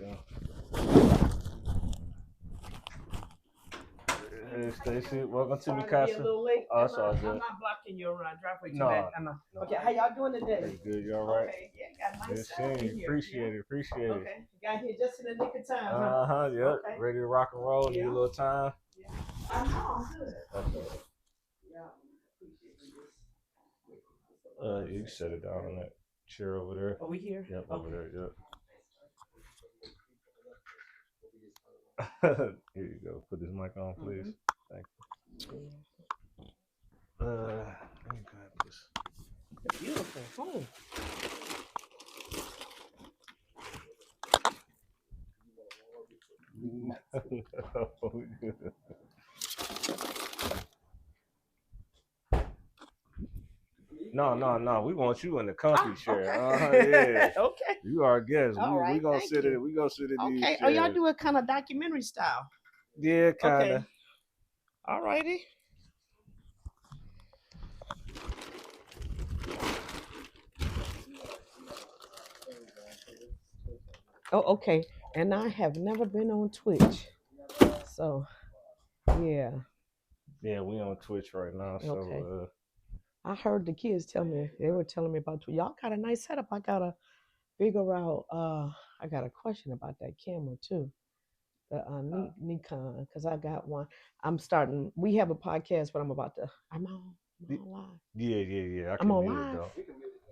go. Hey, Stacy, welcome to the Sorry to be a casa. little late. Oh, it's all I'm good. not blocking your driveway too No, bad. no. Okay, how y'all doing today? You good? You all right? Okay, yeah, got a Good nice setup seeing in you. here. Appreciate it. Appreciate it. Okay, got here just in the nick of time, huh? Yep. Okay. Ready to rock and roll. Need Yeah. a little time. Yeah. I know, I'm good. Okay. Yeah, appreciate this. You can set it down on that chair over there. Are we here? Yep, Okay. over there. Yep. Here you go. Put this mic on, please. Thank you. Let me grab this. Beautiful home. No. We want you in the comfy chair. Okay. Yeah. Okay. You are a guest. All right. We gonna Thank sit you. in. We gonna sit in these Okay. chairs. Oh, y'all do a kind of documentary style. Yeah, kind of. Okay. All righty. Oh, okay. And I have never been on Twitch. So, yeah. Yeah, we on Twitch right now. So, Okay. I heard the kids tell me, they were telling me about Twitch. Y'all got a nice setup. I got to figure out, I got a question about that camera too. The Nikon, because I got one. We have a podcast, but I'm on live. Yeah. I I'm can on mute it live. though.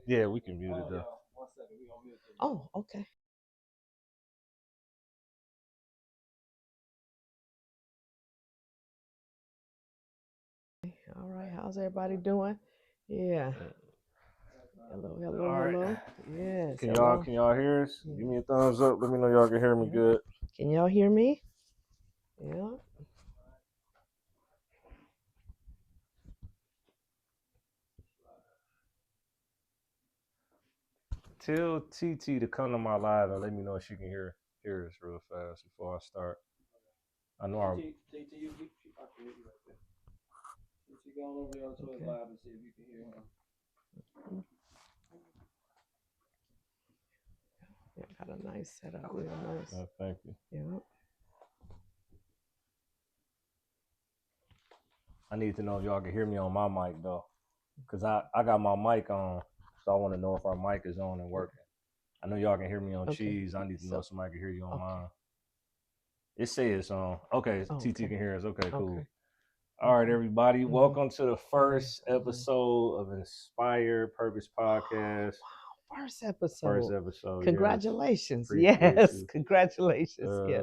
Yeah, we can mute it though. Oh, okay. All right. How's everybody doing? Yeah. Hello. All right. Yes. Can hello. y'all hear us? Yeah. Give me a thumbs up. Let me know y'all can hear me good. Can y'all hear me? Yeah. Tell TT to come to my live and let me know if she can hear us real fast before I start. I know our. TT, you I can hear you right there. TT, go on over there to his live and see if you can hear him. Yeah, got a nice setup. Real nice. Oh, thank you. Yeah. I need to know if y'all can hear me on my mic though, cause I got my mic on, so I want to know if our mic is on and working. I know y'all can hear me on Cheese. I need to know if somebody can hear you on mine. It says on. Okay, TT can hear us. Okay, cool. Okay. All right, everybody. Welcome to the first episode of Inspired Purpose Podcast. Wow, first episode. First episode. Congratulations. Yes. Congratulations. Yeah.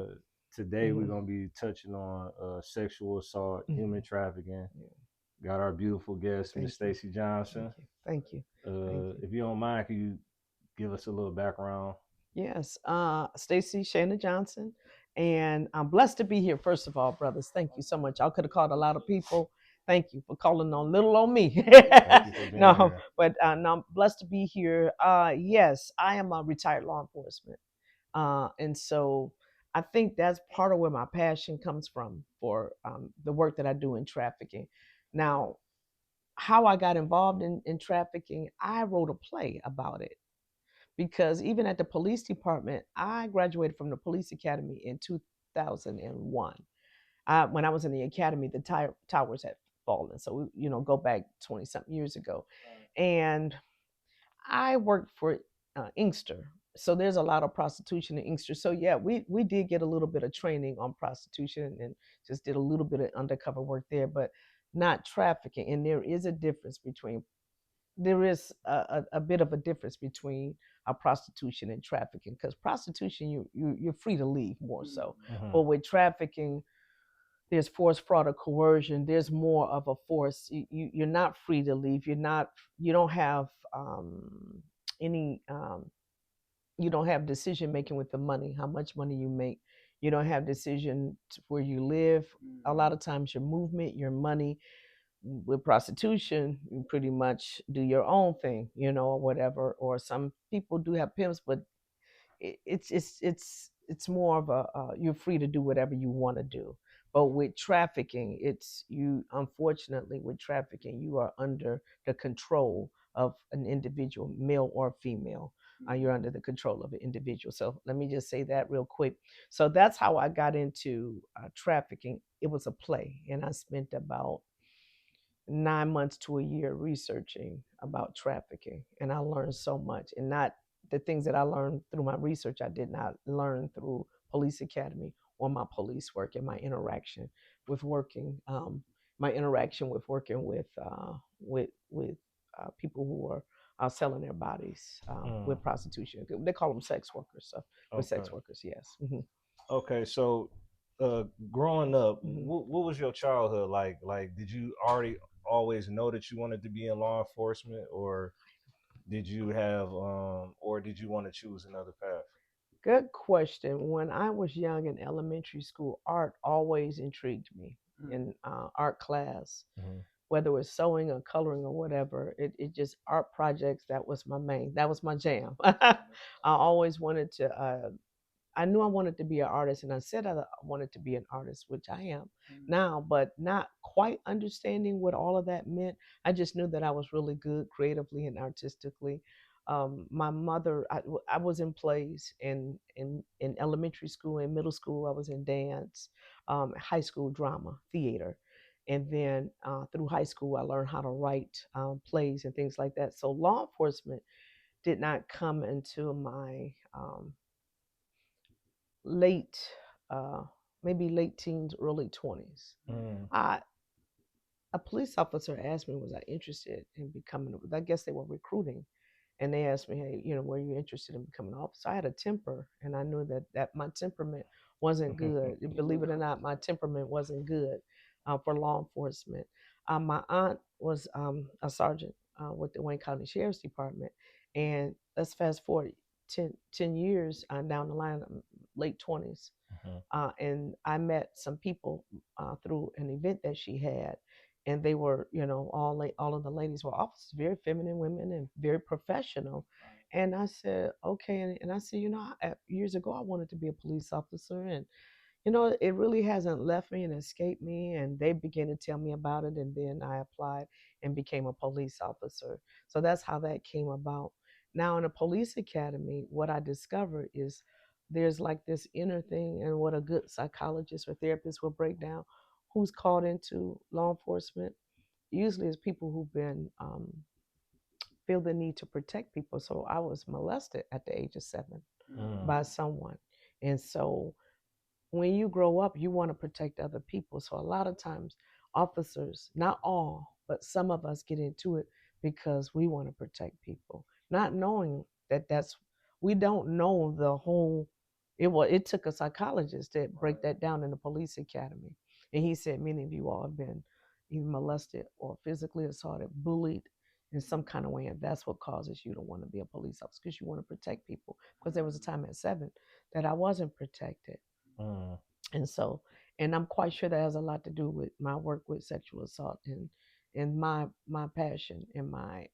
Today we're gonna be touching on sexual assault, human trafficking. Got our beautiful guest, Miss Stacy Johnson. Thank you. If you don't mind, can you give us a little background? Yes. Stacy Shayna Johnson. And I'm blessed to be here, first of all, brothers. Thank you so much. I could have called a lot of people. Thank you for calling on little on me. No, but no, I'm blessed to be here. Yes, I am a retired law enforcement. And so I think that's part of where my passion comes from for the work that I do in trafficking. Now, how I got involved in trafficking, I wrote a play about it because even at the police department, I graduated from the police academy in 2001. When I was in the academy, the towers had fallen. So, go back 20 something years ago. And I worked for Inkster. So there's a lot of prostitution in Inkster. So yeah, we did get a little bit of training on prostitution and just did a little bit of undercover work there, but not trafficking. And there is a difference between a bit of a difference between a prostitution and trafficking, because prostitution you're free to leave more so, but with trafficking there's force, fraud, or coercion. There's more of a force. You're not free to leave. You don't have any. You don't have decision making with the money. How much money you make. You don't have decision where you live. A lot of times your movement, your money. With prostitution, you pretty much do your own thing, or whatever. Or some people do have pimps, but it's more of you're free to do whatever you want to do. But with trafficking, unfortunately with trafficking you are under the control of an individual, male or female. you're under the control of an individual. So let me just say that real quick. So that's how I got into trafficking. It was a play, and I spent about 9 months to a year researching about trafficking, and I learned so much. And not the things that I learned through my research, I did not learn through police academy or my police work, and my interaction with working with people who are selling their bodies with prostitution. They call them sex workers. So with sex workers, yes. Okay, so growing up, what was your childhood like? Like, did you already always know that you wanted to be in law enforcement, or did you have, or did you want to choose another path? Good question. When I was young in elementary school, art always intrigued me in art class, whether it was sewing or coloring or whatever. It just art projects. That was my jam. I always wanted to. I knew I wanted to be an artist, and I said I wanted to be an artist, which I am now, but not quite understanding what all of that meant. I just knew that I was really good creatively and artistically. My mother, I was in plays in elementary school and middle school. I was in dance, high school drama, theater. And then through high school, I learned how to write plays and things like that. So law enforcement did not come into my late, uh, maybe late teens, early 20s. I A police officer asked me, was I interested in becoming? I guess they were recruiting, and they asked me, hey, were you interested in becoming an officer? I had a temper, and I knew that my temperament wasn't good. Believe it or not, my temperament wasn't good for law enforcement. My aunt was a sergeant with the Wayne County Sheriff's Department, and let's fast forward 10 years down the line, late 20s. And I met some people through an event that she had, and they were, all of the ladies were officers, very feminine women and very professional. And I said, okay, and I said, years ago I wanted to be a police officer, and it really hasn't left me and escaped me. And they began to tell me about it, and then I applied and became a police officer. So that's how that came about. Now in a police academy, what I discovered is there's like this inner thing, and what a good psychologist or therapist will break down, who's called into law enforcement usually is people who've been feel the need to protect people. So I was molested at the age of 7 by someone, and so when you grow up, you want to protect other people. So a lot of times, officers, not all, but some of us get into it because we want to protect people, not knowing we don't know the whole. It took a psychologist to break that down in the police academy, and he said many of you all have been either molested or physically assaulted, bullied in some kind of way, and that's what causes you to want to be a police officer, because you want to protect people. Because there was a time at 7 that I wasn't protected. And so, and I'm quite sure that has a lot to do with my work with sexual assault, and my passion and my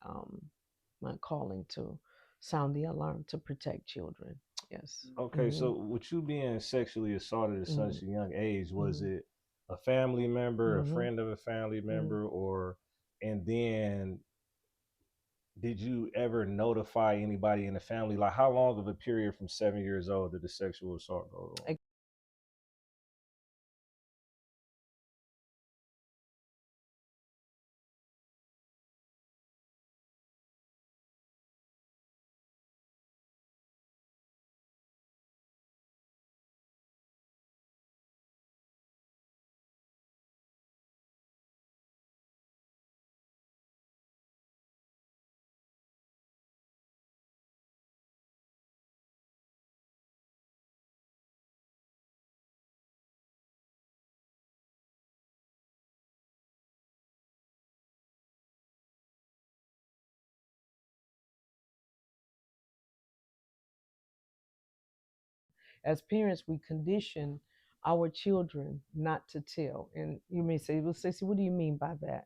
calling to sound the alarm to protect children. Yes. Okay, so with you being sexually assaulted at such a young age, was it a family member, a friend of a family member, or, and then did you ever notify anybody in the family? Like, how long of a period from 7 years old did the sexual assault go on? As parents, we condition our children not to tell. And you may say, well, Stacey, what do you mean by that?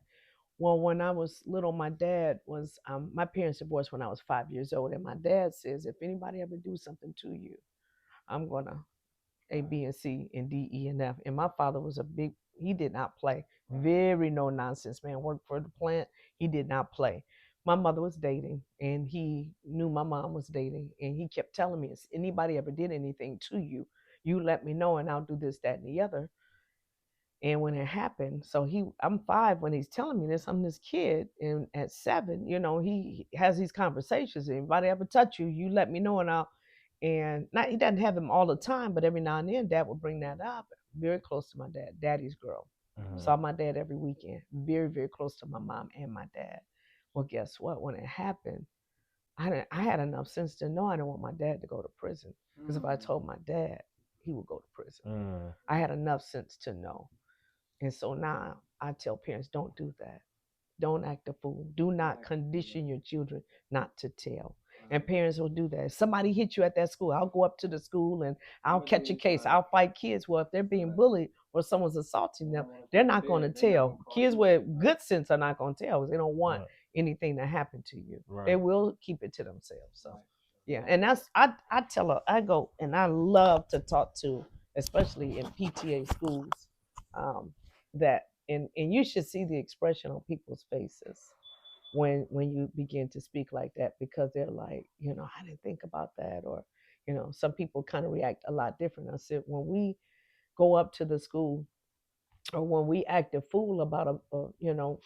Well, when I was little, my dad was, my parents divorced when I was 5 years old. And my dad says, if anybody ever do something to you, I'm going to A, B, and C, and D, E, and F. And my father was he did not play. Very no nonsense man. Worked for the plant. He did not play. my mother was dating, and he knew my mom was dating, and he kept telling me, if anybody ever did anything to you, you let me know, and I'll do this, that, and the other. And when it happened, so I'm 5 when he's telling me this. I'm this kid, and at 7, he has these conversations. Anybody ever touch you, you let me know, and I'll. And not, he doesn't have them all the time, but every now and then, Dad would bring that up. Very close to my dad, Daddy's girl. Saw my dad every weekend. Very, very close to my mom and my dad. Well, guess what? When it happened, I had enough sense to know I didn't want my dad to go to prison. Because if I told my dad, he would go to prison. I had enough sense to know. And so now I tell parents, don't do that. Don't act a fool. Do not condition your children not to tell. And parents will do that. If somebody hit you at that school, I'll go up to the school and I'll catch a case. I'll fight kids. Well, if they're being bullied or someone's assaulting them, they're not going to tell. Kids with good sense are not going to tell because they don't want anything to happen to you. They will keep it to themselves. So, yeah. And that's, I tell her, I go, and I love to talk to, especially in PTA schools, that, and you should see the expression on people's faces when you begin to speak like that, because they're like, I didn't think about that, or some people kind of react a lot different. I said, when we go up to the school, or when we act a fool about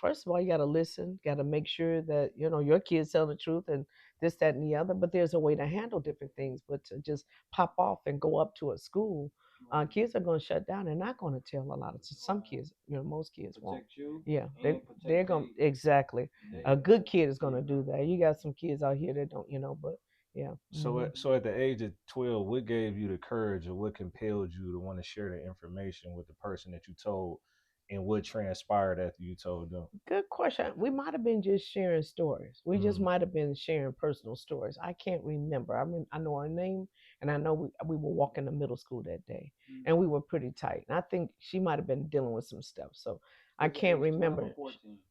first of all, you got to listen, got to make sure that your kids tell the truth, and this, that, and the other. But there's a way to handle different things. But to just pop off and go up to a school, kids are going to shut down. They're not going to tell a lot of some kids. Most kids won't. Yeah, they're going to, exactly. A good kid is going to do that. You got some kids out here that don't, but yeah. So at the age of 12, what gave you the courage, or what compelled you to want to share the information with the person that you told, and what transpired after you told them? Good question. We might have been just sharing stories. We just might have been sharing personal stories. I can't remember. I mean, I know her name, and I know we were walking to middle school that day, and we were pretty tight. And I think she might have been dealing with some stuff. So I can't remember.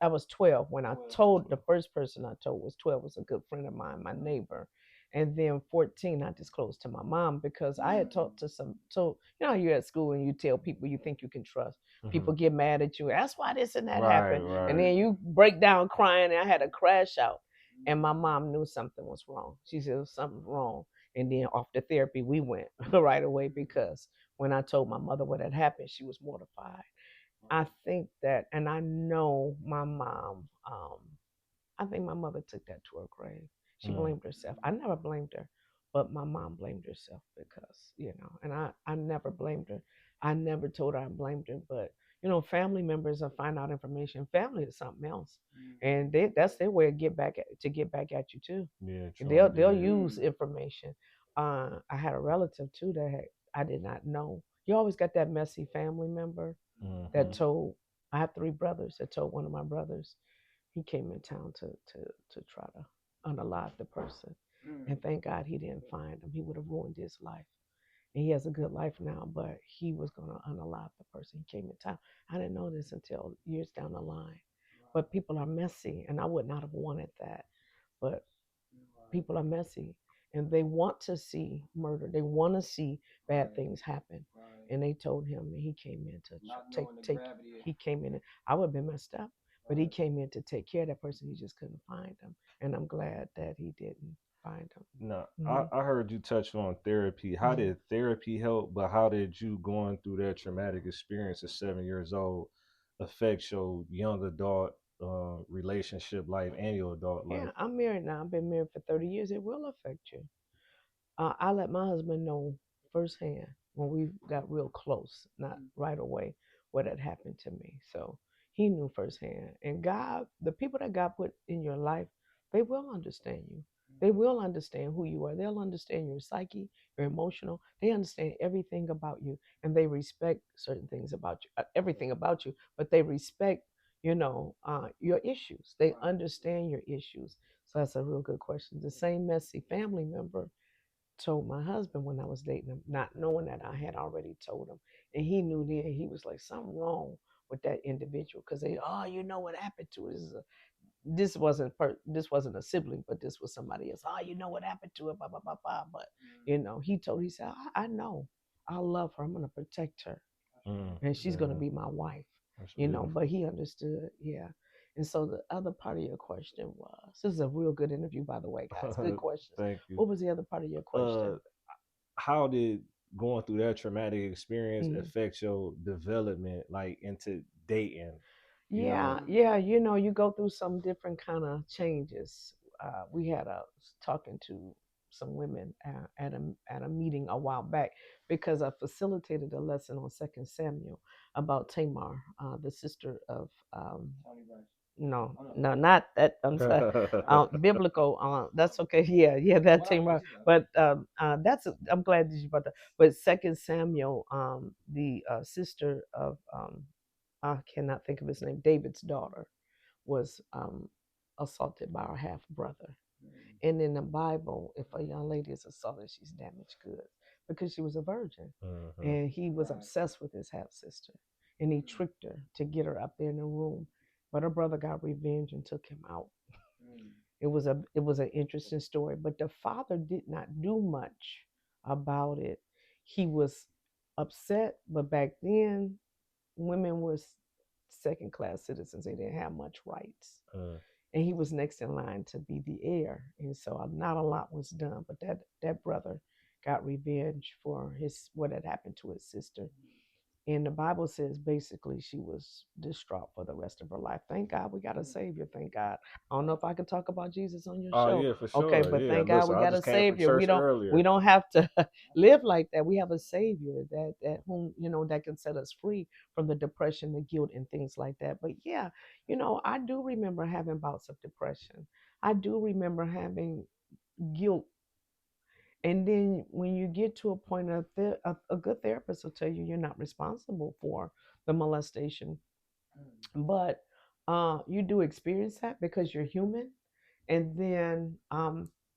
I was 12 when I told. The first person I told was 12, was a good friend of mine, my neighbor. And then 14, I disclosed to my mom, because I had talked to some. So you're at school and you tell people you think you can trust. People get mad at you. That's why this and that happened. Right. And then you break down crying, and I had a crash out. And my mom knew something was wrong. She said, something's wrong. And then off the therapy we went right away, because when I told my mother what had happened, she was mortified. I think that, and I know my mom, I think my mother took that to her grave. She blamed herself. I never blamed her, but my mom blamed herself, because, and I never blamed her. I never told her I blamed her, but family members will find out information. Family is something else, and that's their way of get back at you too. Yeah, They'll use information. I had a relative too that I did not know. You always got that messy family member that told. I have 3 brothers that told one of my brothers. He came in town to try to unalive the person, and thank God he didn't find him. He would have ruined his life. And he has a good life now, but he was going to unalive the person. He came in town. I didn't know this until years down the line. But people are messy, and I would not have wanted that. But people are messy, and they want to see murder. They want to see bad things happen. And they told him, and he came in to take. He came in. I would have been messed up, but he came in to take care of that person. He just couldn't find him, and I'm glad that he didn't find him. No, I heard you touch on therapy. How did therapy help? But how did you going through that traumatic experience at 7 years old affect your young adult relationship life and your adult life? Yeah, I'm married now. I've been married for 30 years. It will affect you. I let my husband know firsthand when we got real close, not right away, what had happened to me. So he knew firsthand. And God, the people that God put in your life, they will understand you. They will understand who you are. They'll understand your psyche, your emotional. They understand everything about you, and they respect certain things about you, everything about you. But they respect, your issues. They understand your issues. So that's a real good question. The same messy family member told my husband when I was dating him, not knowing that I had already told him. And he knew then. He was like, something wrong with that individual, because you know what happened to it. This wasn't a sibling, but this was somebody else. You know what happened to it, blah blah blah blah. But he said, I know, I love her. I'm gonna protect her, and she's gonna be my wife. But he understood, yeah. And so the other part of your question was, this is a real good interview, by the way, guys. Good questions. Thank you. What was the other part of your question? How did going through that traumatic experience affect your development, like into dating? Yeah, yeah. You go through some different kind of changes. We had talking to some women at a meeting a while back because I facilitated a lesson on Second Samuel about Tamar, the sister of no, no, not that. I'm sorry. Biblical. That's okay. Yeah, yeah, that Tamar. But I'm glad that you brought that. But Second Samuel, the sister of I cannot think of his name. David's daughter was assaulted by her half brother. And in the Bible, if a young lady is assaulted, she's damaged goods because she was a virgin. And he was obsessed with his half sister. And he tricked her to get her up there in the room. But her brother got revenge and took him out. It was an interesting story. But the father did not do much about it. He was upset, but back then women were second class citizens. They didn't have much rights. And he was next in line to be the heir. And so not a lot was done, but that brother got revenge for what had happened to his sister. And the Bible says basically she was distraught for the rest of her life. Thank God we got a Savior. Thank God. I don't know if I can talk about Jesus on your show. Yeah, for sure. Okay, but thank God we got a Savior. We don't have to live like that. We have a Savior that whom that can set us free from the depression, the guilt, and things like that. But yeah, I do remember having bouts of depression. I do remember having guilt. And then when you get to a point of a good therapist will tell you you're not responsible for the molestation, but you do experience that because you're human. And then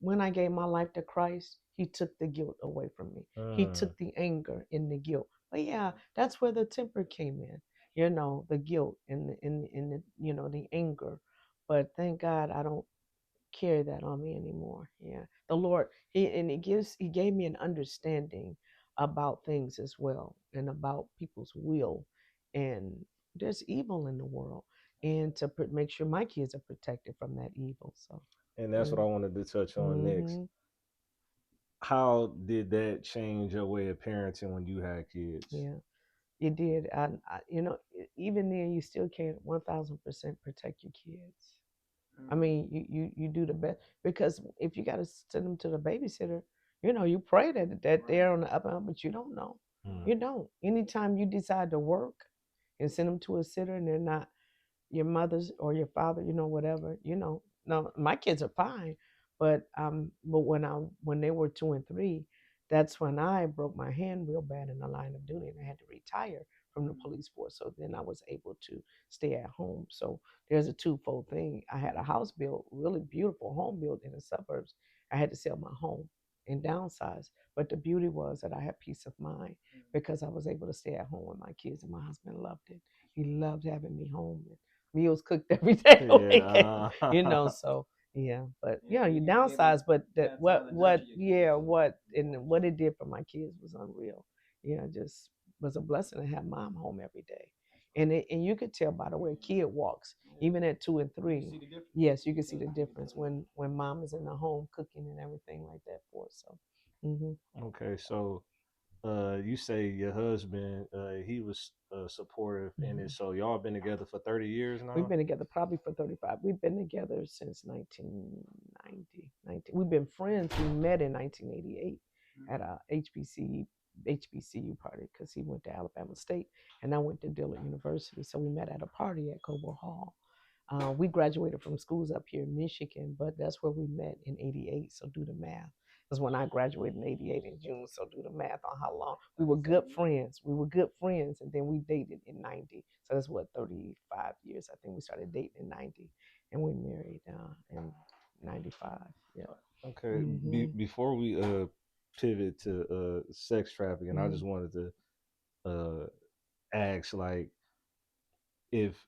when I gave my life to Christ, He took the guilt away from me. He took the anger and the guilt. But yeah, that's where the temper came in. The guilt and the anger. But thank God I don't carry that on me anymore. Yeah. The Lord, he gave me an understanding about things as well and about people's will. And there's evil in the world. And to make sure my kids are protected from that evil. So and that's what I wanted to touch on next. How did that change your way of parenting when you had kids? Yeah, it did. Even then, you still can't 1,000% protect your kids. I mean, you do the best because if you got to send them to the babysitter, you pray that they're on the up and up, but you don't know. You don't. Anytime you decide to work and send them to a sitter and they're not your mother's or your father, whatever, No, my kids are fine, but when they were 2 and 3, that's when I broke my hand real bad in the line of duty and I had to retire from the police force. So then I was able to stay at home. So there's a twofold thing. I had a house built, really beautiful home built in the suburbs. I had to sell my home and downsize. But the beauty was that I had peace of mind because I was able to stay at home with my kids and my husband loved it. He loved having me home and meals cooked every day. Yeah. So yeah, but you downsize, but what it did for my kids was unreal. Just was a blessing to have mom home every day. And you could tell by the way a kid walks, even at 2 and 3. Yes, you can see the difference when mom is in the home cooking and everything like that for us. So. Okay, so you say your husband he was supportive in it, so y'all been together for 30 years now? We've been together probably for 35. We've been together since 1990. We've been friends. We met in 1988 at a HBCU party because he went to Alabama State and I went to Dillard University. So we met at a party at Cobo Hall. We graduated from schools up here in Michigan, but that's where we met in 88. So do the math. Because when I graduated in 88 in June, so do the math on how long. We were good friends. And then we dated in 90. So that's what, 35 years. I think we started dating in 90 and we married in 95. Yeah. Okay. Before we pivot to sex trafficking, I just wanted to ask, like, if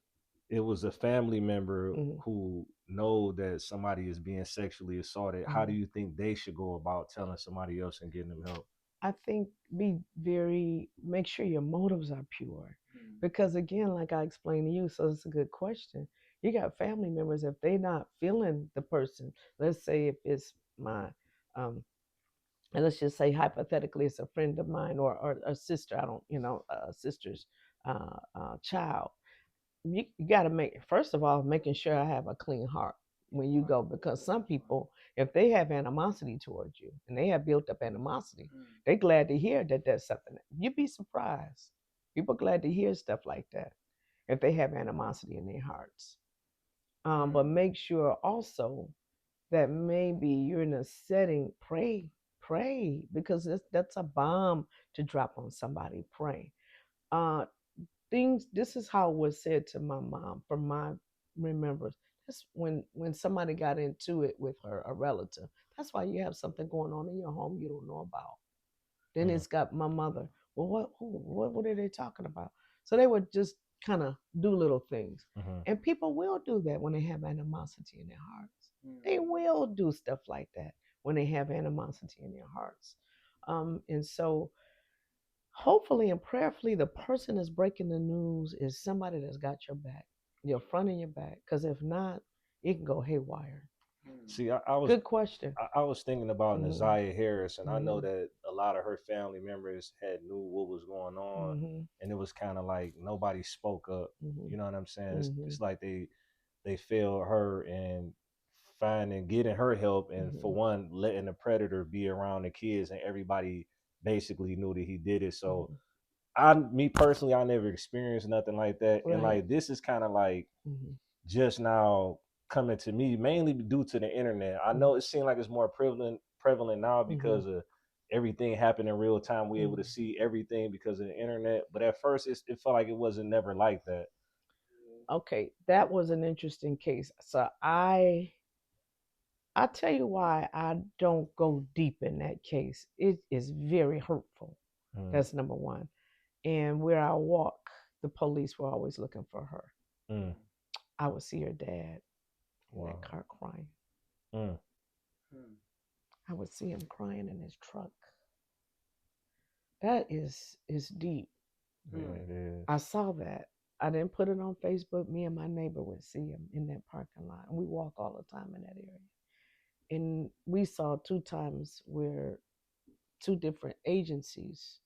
it was a family member who know that somebody is being sexually assaulted, how do you think they should go about telling somebody else and getting them help? I think make sure your motives are pure. Because again, like I explained to you, so it's a good question. You got family members, if they not feeling the person, let's say if it's my um and let's just say hypothetically it's a friend of mine or a sister, I don't, a sister's child. You got to make, first of all, making sure I have a clean heart when you go, because some people, if they have animosity towards you and they have built up animosity, they're glad to hear that there's something. You'd be surprised. People glad to hear stuff like that if they have animosity in their hearts. But make sure also that maybe you're in a setting, pray, because that's a bomb to drop on somebody. Pray. Uh, this is how it was said to my mom from my remembrance. That's when somebody got into it with her, a relative. That's why you have something going on in your home you don't know about. Then it's got my mother. Well, what are they talking about? So they would just kind of do little things. And people will do that when they have animosity in their hearts. They will do stuff like that when they have animosity in their hearts. And so hopefully and prayerfully, the person that's breaking the news is somebody that's got your back, your front and your back. Because if not, it can go haywire. See, I was good question. I was thinking about Mhm. Naziah Harris, and I know Mhm. that a lot of her family members had knew what was going on, and it was kind of like nobody spoke up. You know what I'm saying? It's like they failed her in finding getting her help, and for one, letting the predator be around the kids, and everybody basically knew that he did it. So me personally, I never experienced nothing like that, and Right. like this is kind of like just now coming to me, mainly due to the internet. I know it seems like it's more prevalent now because of everything happened in real time. We're able to see everything because of the internet. But at first, it felt like it wasn't never like that. Okay, that was an interesting case. So I tell you why I don't go deep in that case. It is very hurtful. That's number one. And where I walk, the police were always looking for her. I would see her dad in that car crying. I would see him crying in his truck. That is deep. Yeah, it is. I saw that. I didn't put it on Facebook. Me and my neighbor would see him in that parking lot. And we walk all the time in that area. And we saw 2 times where 2 different agencies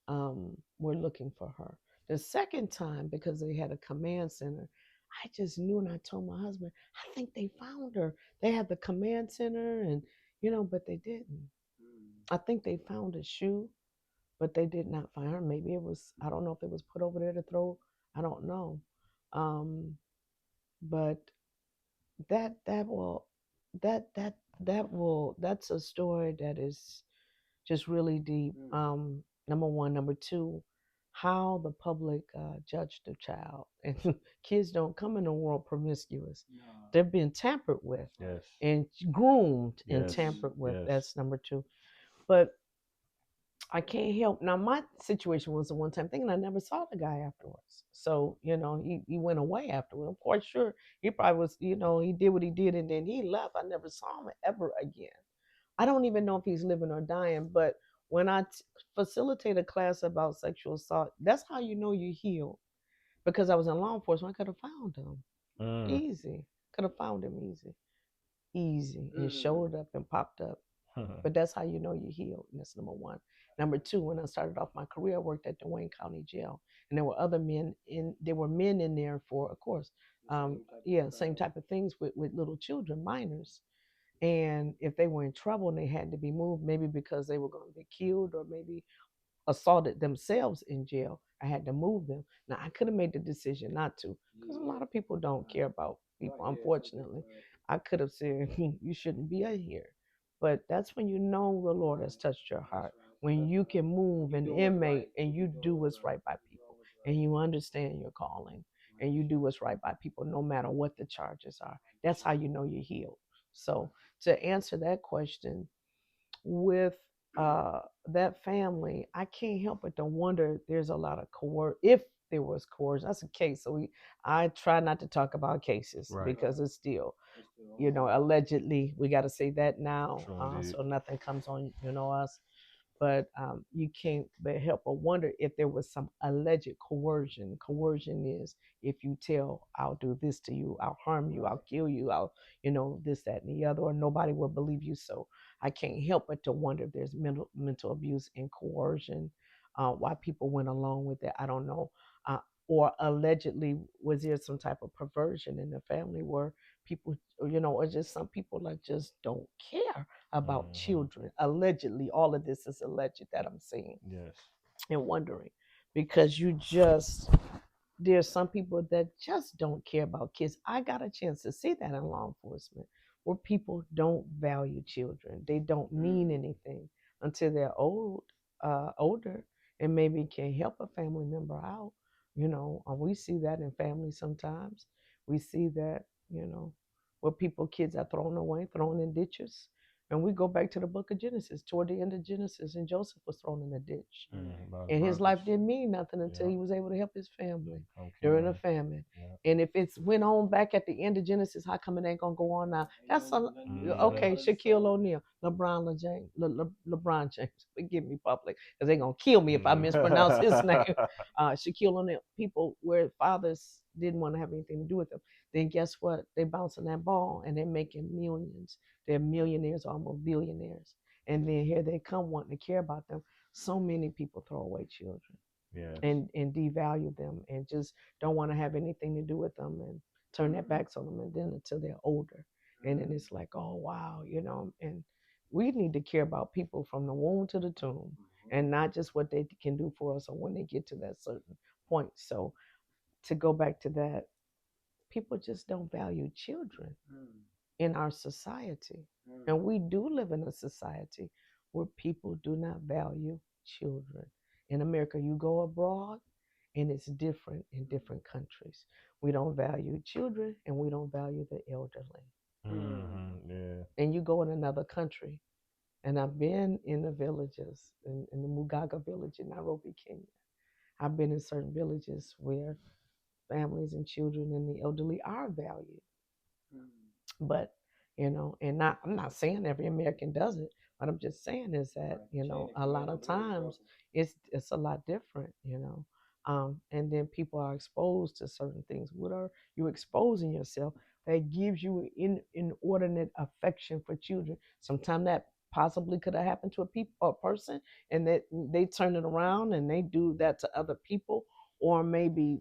were looking for her. The second time, because they had a command center, I just knew, and I told my husband, I think they found her. They had the command center, and but they didn't. I think they found a shoe, but they did not find her. Maybe it was, I don't know if it was put over there to throw. I don't know. But that will that's a story that is just really deep. Number one. Number two, how the public judged the child. And kids don't come in the world promiscuous. No. They're being tampered with. Yes. And groomed and Yes. tampered with. Yes. That's number two. But I can't help. Now, my situation was the one time thing, and I never saw the guy afterwards. So, he went away afterwards. I'm quite sure he probably was, he did what he did and then he left. I never saw him ever again. I don't even know if he's living or dying, but when I facilitate a class about sexual assault, that's how you know you're healed. Because I was in law enforcement, I could have found him easy. Could have found him easy, and showed up and popped up. But that's how you know you're healed. And that's number one. Number two, when I started off my career, I worked at the Wayne County Jail, and there were other men in. There were men in there for, of course, same type of things with little children, minors. And if they were in trouble and they had to be moved, maybe because they were going to be killed or maybe assaulted themselves in jail, I had to move them. Now, I could have made the decision not to, because a lot of people don't care about people, unfortunately. I could have said, you shouldn't be in here. But that's when you know the Lord has touched your heart. When you can move an inmate and you do what's right by people and you understand your calling and you do what's right by people no matter what the charges are. That's how you know you're healed. So to answer that question, with that family, I can't help but to wonder. There's a lot of if there was coercion. That's a case. So I try not to talk about cases because it's still, allegedly. We got to say that now, so nothing comes on, us. but you can't but help but wonder if there was some alleged coercion. Coercion is if you tell, I'll do this to you, I'll harm you, I'll kill you, I'll, this, that, and the other, or nobody will believe you. So I can't help but to wonder if there's mental abuse and coercion. Why people went along with it, I don't know. Or allegedly, was there some type of perversion in the family where people, or just some people like just don't care about children. Allegedly, all of this is alleged that I'm saying. Yes. And wondering, because there's some people that just don't care about kids. I got a chance to see that in law enforcement, where people don't value children. They don't mean anything until they're older, and maybe can help a family member out. We see that in families sometimes. We see that, where kids are thrown away, thrown in ditches. And we go back to the book of Genesis, toward the end of Genesis, and Joseph was thrown in a ditch. And his life didn't mean nothing until he was able to help his family during a famine. And if it's went on back at the end of Genesis, how come it ain't gonna go on now? That's okay. Shaquille O'Neal, LeBron James. Forgive me, public, because they're gonna kill me if I mispronounce his name. Shaquille O'Neal. People where fathers didn't want to have anything to do with them. Then guess what? They bouncing that ball and they're making millions. They're millionaires, almost billionaires. And then here they come wanting to care about them. So many people throw away children. Yes. And devalue them and just don't want to have anything to do with them and turn their backs on them, and then until they're older. And then it's like, oh wow, and we need to care about people from the womb to the tomb, and not just what they can do for us or when they get to that certain point. So to go back to that, people just don't value children in our society. And we do live in a society where people do not value children. In America, you go abroad and it's different in different countries. We don't value children and we don't value the elderly. Yeah. And you go in another country, and I've been in the villages, in the Mugaga village in Nairobi, Kenya. I've been in certain villages where families and children and the elderly are valued. But and I'm not saying every American does it. What I'm just saying is that a lot of times it's a lot different. And then people are exposed to certain things. What are you exposing yourself that gives you inordinate affection for children? Sometimes that possibly could have happened to a person, and that they turn it around and they do that to other people, or maybe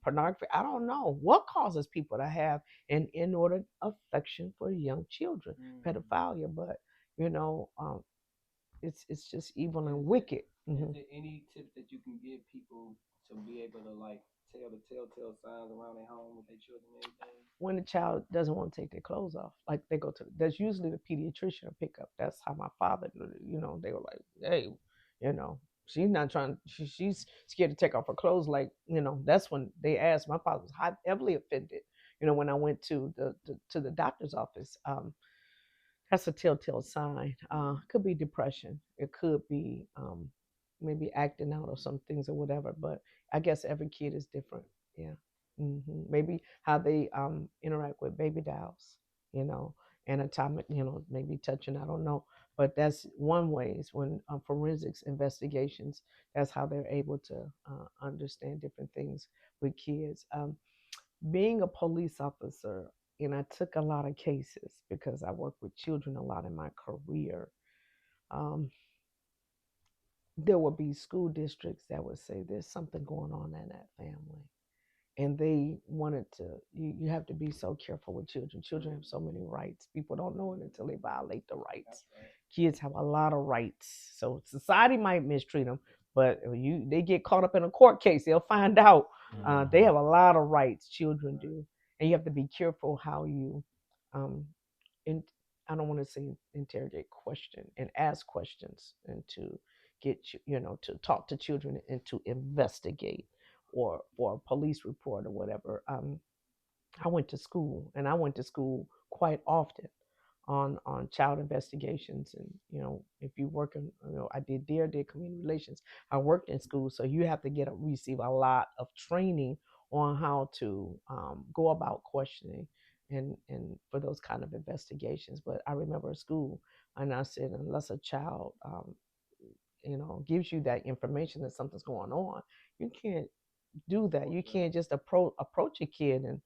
pornography. I don't know what causes people to have an inordinate affection for young children, pedophilia. But it's just evil and wicked. Is there any tips that you can give people to be able to tell the telltale signs around their home with their children and everything? When the child doesn't want to take their clothes off, like they go to, there's usually the pediatrician or pickup. That's how my father, they were like, hey, she's not trying. She's scared to take off her clothes. Like, that's when they asked. My father was heavily offended. When I went to the doctor's office. That's a telltale sign. It could be depression. It could be maybe acting out or some things or whatever. But I guess every kid is different. Yeah. Maybe how they interact with baby dolls. Anatomic. Maybe touching. I don't know. But that's one way is when forensics investigations. That's how they're able to understand different things with kids. Being a police officer, and I took a lot of cases because I worked with children a lot in my career. There would be school districts that would say there's something going on in that family. And they wanted to, you have to be so careful with children. Children have so many rights. People don't know it until they violate the rights. Kids have a lot of rights. So society might mistreat them, but they get caught up in a court case, they'll find out. They have a lot of rights, children do. And you have to be careful how you, I don't want to say interrogate, question and ask questions, and to get, to talk to children and to investigate, or for a police report or whatever. I went to school, and I went to school quite often on child investigations. And if you work in, I did community relations. I worked in school, so you have to receive a lot of training on how to go about questioning and for those kind of investigations. But I remember at school, and I said, unless a child gives you that information that something's going on, you can't do that. You can't just approach a kid and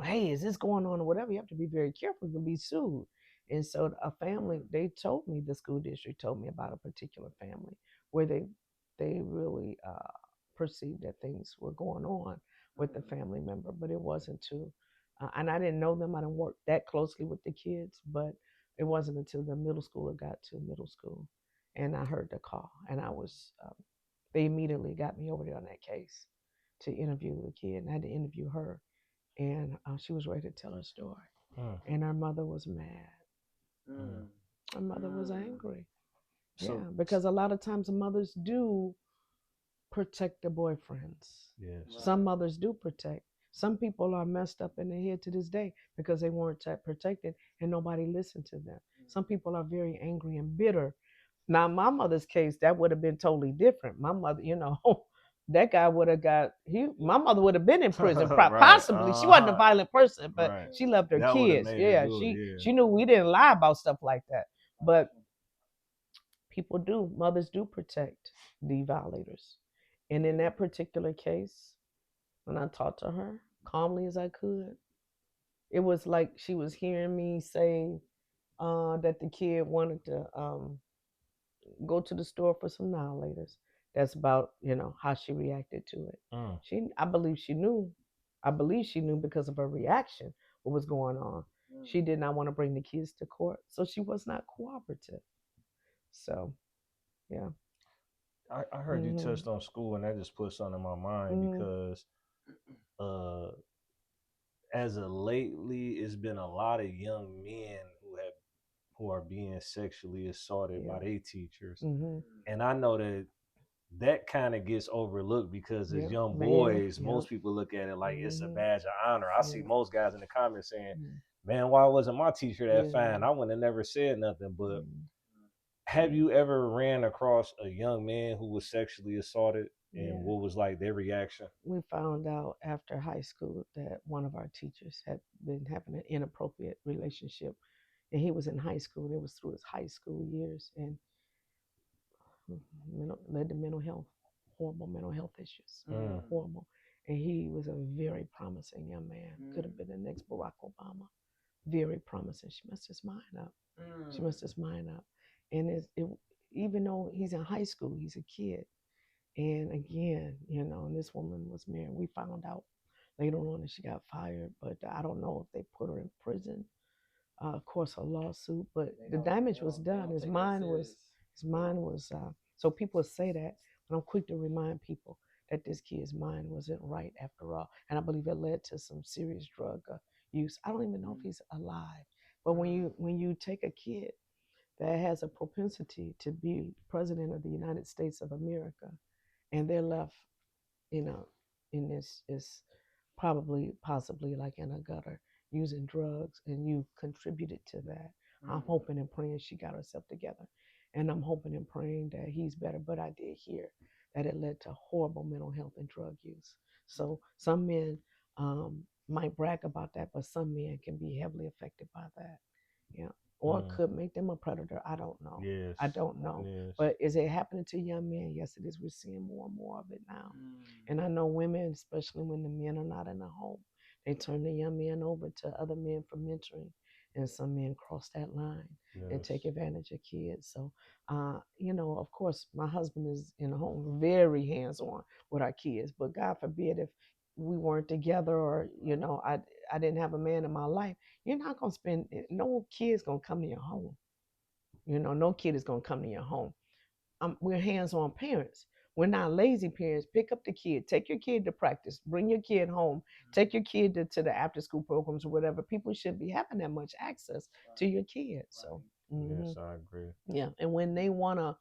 hey, is this going on or whatever. You have to be very careful. You can be sued. And so a family, they told me, the school district told me about a particular family where they really perceived that things were going on with the family member, but it wasn't too. And I didn't know them. I didn't work that closely with the kids, but it wasn't until the middle schooler got to middle school, and I heard the call, and I was. They immediately got me over there on that case to interview the kid, and I had to interview her, and she was ready to tell her story, and her mother was mad. Her mother was angry. Yeah, because a lot of times mothers do protect their boyfriends. Yes. Some mothers do protect. Some people are messed up in their head to this day because they weren't protected and nobody listened to them. Some people are very angry and bitter. Now, in my mother's case, that would have been totally different. My mother, that guy would have my mother would have been in prison, Right. Possibly. She wasn't a violent person, but she loved her That kids. Yeah, she knew we didn't lie about stuff like that. But mothers do protect the violators. And in that particular case, when I talked to her calmly as I could, it was like she was hearing me say that the kid wanted to go to the store for some annihilators. That's about how she reacted to it. I believe she knew. I believe she knew because of her reaction what was going on. She did not want to bring the kids to court, so she was not cooperative. So, yeah. I heard you touched on school, and that just put something in my mind because as of lately, it's been a lot of young men who are being sexually assaulted by their teachers, and I know that kind of gets overlooked because as young boys, most people look at it like it's a badge of honor. I see most guys in the comments saying, "Man, why wasn't my teacher that fine? I would have never said nothing." But have you ever ran across a young man who was sexually assaulted, and what was like their reaction? We found out after high school that one of our teachers had been having an inappropriate relationship, and he was in high school, and it was through his high school years, and led to horrible mental health issues, horrible. And he was a very promising young man, could have been the next Barack Obama, very promising. She messed his mind up. She messed his mind up. And even though he's in high school, he's a kid. And again, and this woman was married. We found out later on that she got fired, but I don't know if they put her in prison. Of course, a lawsuit, but the damage was done. His mind was. So people say that, but I'm quick to remind people that this kid's mind wasn't right after all, and I believe it led to some serious drug use. I don't even know if he's alive. But when you take a kid that has a propensity to be president of the United States of America, and they're left, in this is possibly like in a gutter using drugs, and you contributed to that. I'm hoping and praying she got herself together, and I'm hoping and praying that he's better. But I did hear that it led to horrible mental health and drug use. So some men might brag about that, but some men can be heavily affected by that. Yeah. Or it could make them a predator. I don't know. Yes. I don't know. Yes. But is it happening to young men? Yes, it is. We're seeing more and more of it now. And I know women, especially when the men are not in the home, they turn the young men over to other men for mentoring. And some men cross that line and take advantage of kids. So, of course, my husband is in the home very hands-on with our kids. But God forbid if we weren't together, or, I didn't have a man in my life, you're not going to spend, no kid's going to come to your home. No kid is going to come to your home. We're hands-on parents. We're not lazy parents. Pick up the kid, take your kid to practice, bring your kid home, take your kid to the after-school programs or whatever. People should be having that much access to your kids. So, yes, I agree. Yeah, and when they wanna,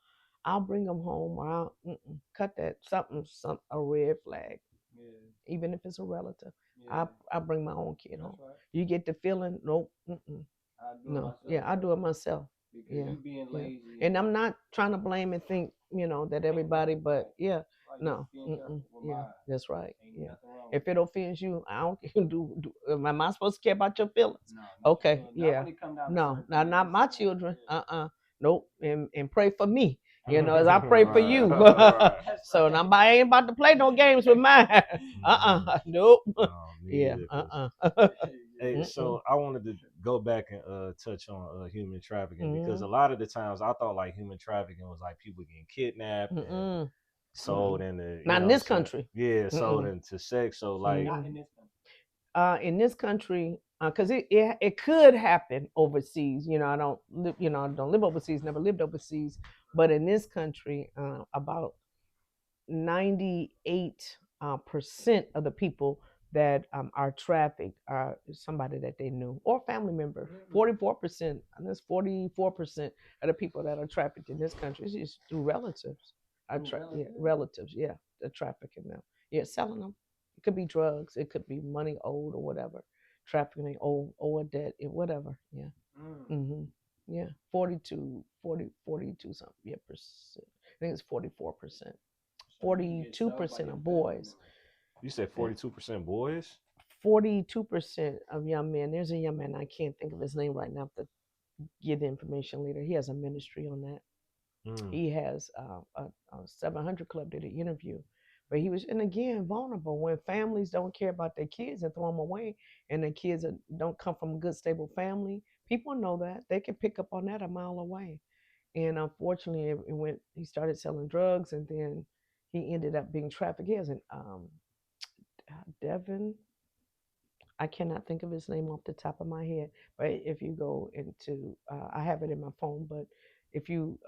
I'll bring them home, or I'll cut that a red flag, even if it's a relative. I bring my own kid home. Right. You get the feeling, nope, no, I do it myself. Because you being lazy. And I'm not trying to blame and think, that everybody, but no, that's right. Yeah, if it offends you, I don't do. Am I supposed to care about your feelings? No, okay, no, not my children. Nope, and pray for me. You know, as I pray for you. Right. So I ain't about to play no games with mine. Nope. Me Yeah. either, hey, so I wanted to go back and touch on human trafficking because a lot of the times I thought like human trafficking was like people getting kidnapped and sold into Not in this country. Yeah, sold into sex. So like Not in this country. In this country, because it could happen overseas. You know, I don't live. You know, I don't live overseas. Never lived overseas. But in this country, about 98% of the people that are trafficked are somebody that they knew or family member. 44%, and that's 44% of the people that are trafficked in this country is just through relatives. Relatives, yeah, they're trafficking them. Yeah, selling them. It could be drugs, it could be money owed or whatever. Trafficking, owe a debt, whatever. Yeah. Yeah, 42 something. Yeah, percent. I think it's 44%. 42% of boys. You said 42% boys? 42% of young men. There's a young man, I can't think of his name right now, to get the information later. He has a ministry on that. He has a 700 Club did an interview, but he was, and again, vulnerable when families don't care about their kids and throw them away, and the kids don't come from a good, stable family. People know that. They can pick up on that a mile away. And unfortunately, he started selling drugs, and then he ended up being trafficked. He has an Devin. I cannot think of his name off the top of my head. But if you go into, I have it in my phone. But if